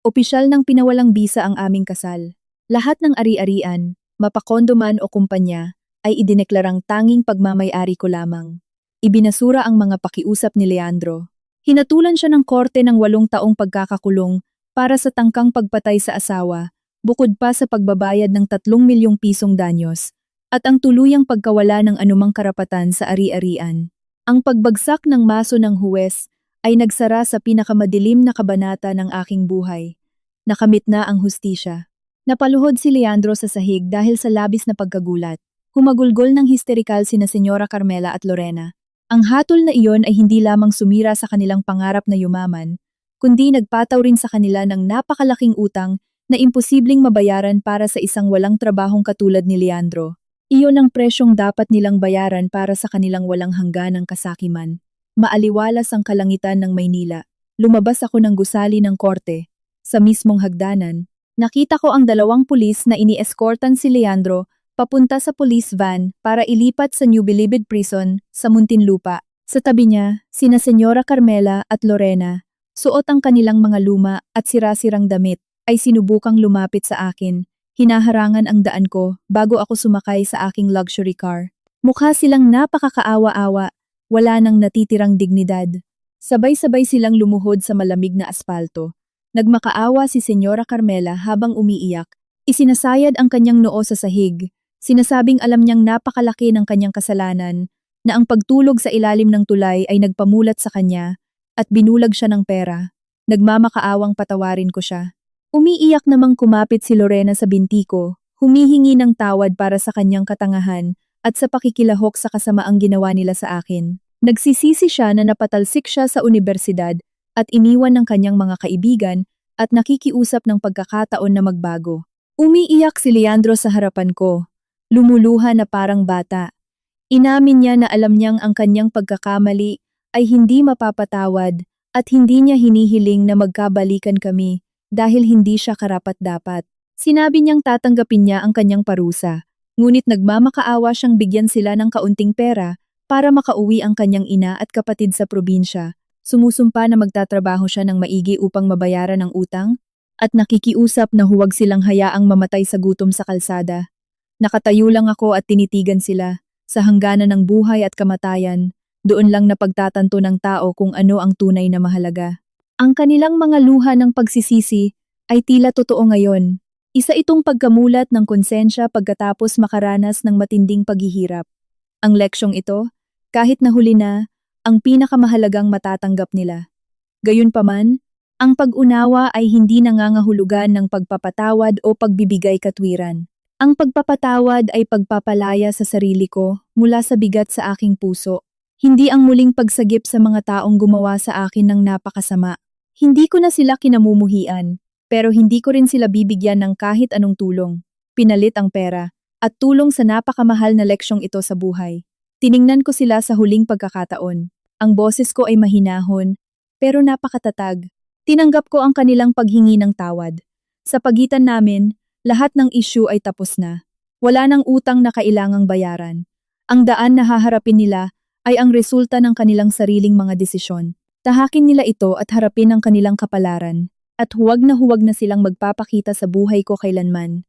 Opisyal ng pinawalang bisa ang aming kasal. Lahat ng ari-arian, mapakondo man o kumpanya, ay idineklarang tanging pagmamay-ari ko lamang. Ibinasura ang mga pakiusap ni Leandro. Hinatulan siya ng korte ng 8 taong pagkakakulong para sa tangkang pagpatay sa asawa, bukod pa sa pagbabayad ng 3 milyong pisong danyos, at ang tuluyang pagkawala ng anumang karapatan sa ari-arian. Ang pagbagsak ng maso ng huwes ay nagsara sa pinakamadilim na kabanata ng aking buhay. Nakamit na ang hustisya. Napaluhod si Leandro sa sahig dahil sa labis na pagkagulat. Humagulgol ng histerikal sina Senyora Carmela at Lorena. Ang hatol na iyon ay hindi lamang sumira sa kanilang pangarap na yumaman, kundi nagpataw rin sa kanila ng napakalaking utang na imposibleng mabayaran para sa isang walang trabahong katulad ni Leandro. Iyon ang presyong dapat nilang bayaran para sa kanilang walang hangganang kasakiman. Maaliwalas ang kalangitan ng Maynila. Lumabas ako ng gusali ng korte. Sa mismong hagdanan, nakita ko ang 2 pulis na ini-escortan si Leandro papunta sa police van para ilipat sa New Bilibid Prison sa Muntinlupa. Sa tabi niya, sina Senyora Carmela at Lorena, suot ang kanilang mga luma at sirasirang damit, ay sinubukang lumapit sa akin. Hinaharangan ang daan ko bago ako sumakay sa aking luxury car. Mukha silang napakakaawa-awa, wala nang natitirang dignidad. Sabay-sabay silang lumuhod sa malamig na aspalto. Nagmakaawa si Senyora Carmela habang umiiyak. Isinasayad ang kanyang noo sa sahig. Sinasabing alam niyang napakalaki ng kanyang kasalanan, na ang pagtulog sa ilalim ng tulay ay nagpamulat sa kanya, at binulag siya ng pera. Nagmamakaawang patawarin ko siya. Umiiyak namang kumapit si Lorena sa binti ko, humihingi ng tawad para sa kanyang katangahan, at sa pakikilahok sa kasamaang ginawa nila sa akin. Nagsisisi siya na napatalsik siya sa unibersidad, at iniwan ng kanyang mga kaibigan, at nakikiusap ng pagkakataon na magbago. Umiiyak si Leandro sa harapan ko. Lumuluha na parang bata. Inamin niya na alam niyang ang kanyang pagkakamali ay hindi mapapatawad at hindi niya hinihiling na magkabalikan kami dahil hindi siya karapat-dapat. Sinabi niyang tatanggapin niya ang kanyang parusa, ngunit nagmamakaawa siyang bigyan sila ng kaunting pera para makauwi ang kanyang ina at kapatid sa probinsya. Sumusumpa na magtatrabaho siya ng maigi upang mabayaran ang utang at nakikiusap na huwag silang hayaang mamatay sa gutom sa kalsada. Nakatayo lang ako at tinitigan sila. Sa hangganan ng buhay at kamatayan, doon lang napagtatanto ng tao kung ano ang tunay na mahalaga. Ang kanilang mga luha ng pagsisisi ay tila totoo ngayon. Isa itong pagkamulat ng konsensya pagkatapos makaranas ng matinding paghihirap. Ang leksyong ito, kahit nahuli na, ang pinakamahalagang matatanggap nila. Gayunpaman, ang pag-unawa ay hindi nangangahulugan ng pagpapatawad o pagbibigay katwiran. Ang pagpapatawad ay pagpapalaya sa sarili ko mula sa bigat sa aking puso. Hindi ang muling pagsagip sa mga taong gumawa sa akin ng napakasama. Hindi ko na sila kinamumuhian, pero hindi ko rin sila bibigyan ng kahit anong tulong. Pinalit ang pera. at tulong sa napakamahal na leksyong ito sa buhay. Tiningnan ko sila sa huling pagkakataon. Ang boses ko ay mahinahon, pero napakatatag. Tinanggap ko ang kanilang paghingi ng tawad. Sa pagitan namin, lahat ng issue ay tapos na. Wala nang utang na kailangang bayaran. Ang daan na haharapin nila ay ang resulta ng kanilang sariling mga desisyon. Tahakin nila ito at harapin ang kanilang kapalaran. At huwag na silang magpapakita sa buhay ko kailanman.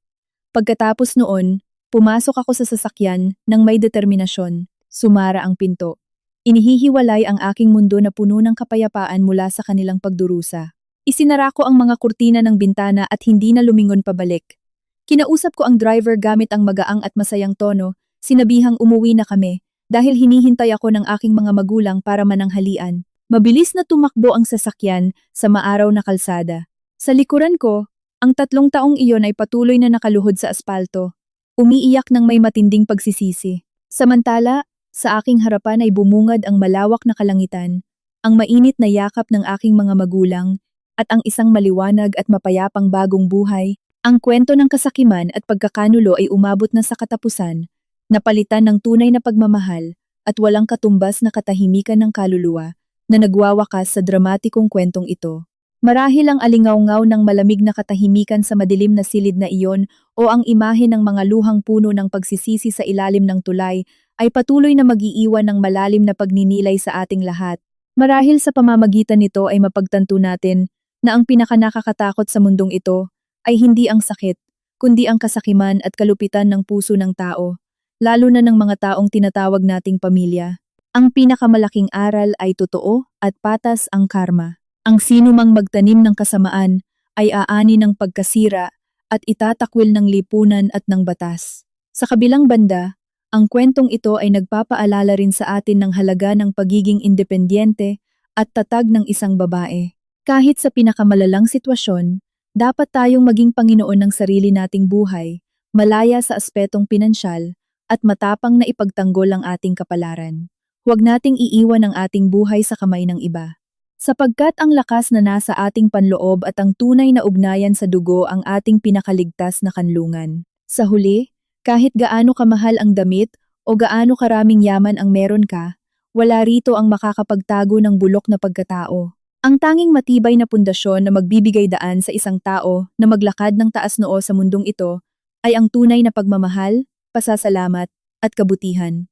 Pagkatapos noon, pumasok ako sa sasakyan ng may determinasyon. Sumara ang pinto. Inihihiwalay ang aking mundo na puno ng kapayapaan mula sa kanilang pagdurusa. Isinara ko ang mga kurtina ng bintana at hindi na lumingon pabalik. Kinausap ko ang driver gamit ang magaang at masayang tono, sinabihang umuwi na kami, dahil hinihintay ako ng aking mga magulang para mananghalian. Mabilis na tumakbo ang sasakyan sa maaraw na kalsada. Sa likuran ko, ang 3 taong iyon ay patuloy na nakaluhod sa aspalto, umiiyak ng may matinding pagsisisi. Samantala, sa aking harapan ay bumungad ang malawak na kalangitan, ang mainit na yakap ng aking mga magulang, at ang isang maliwanag at mapayapang bagong buhay. Ang kwento ng kasakiman at pagkakanulo ay umabot na sa katapusan, napalitan ng tunay na pagmamahal at walang katumbas na katahimikan ng kaluluwa na nagwawakas sa dramatikong kwentong ito. Marahil ang alingaw-ngaw ng malamig na katahimikan sa madilim na silid na iyon o ang imahe ng mga luhang puno ng pagsisisi sa ilalim ng tulay ay patuloy na mag-iiwan ng malalim na pagninilay sa ating lahat. Marahil sa pamamagitan nito ay mapagtanto natin na ang pinakanakakatakot sa mundong ito ay hindi ang sakit, kundi ang kasakiman at kalupitan ng puso ng tao, lalo na ng mga taong tinatawag nating pamilya. Ang pinakamalaking aral ay totoo at patas ang karma. Ang sinumang magtanim ng kasamaan ay aani ng pagkasira at itatakwil ng lipunan at ng batas. Sa kabilang banda, ang kwentong ito ay nagpapaalala rin sa atin ng halaga ng pagiging independyente at tatag ng isang babae. Kahit sa pinakamalalang sitwasyon, dapat tayong maging Panginoon ng sarili nating buhay, malaya sa aspetong pinansyal, at matapang na ipagtanggol ang ating kapalaran. Huwag nating iiwan ang ating buhay sa kamay ng iba. Sapagkat ang lakas na nasa ating panloob at ang tunay na ugnayan sa dugo ang ating pinakaligtas na kanlungan. Sa huli, kahit gaano kamahal ang damit o gaano karaming yaman ang meron ka, wala rito ang makakapagtago ng bulok na pagkatao. Ang tanging matibay na pundasyon na magbibigay daan sa isang tao na maglakad ng taas noo sa mundong ito ay ang tunay na pagmamahal, pasasalamat, at kabutihan.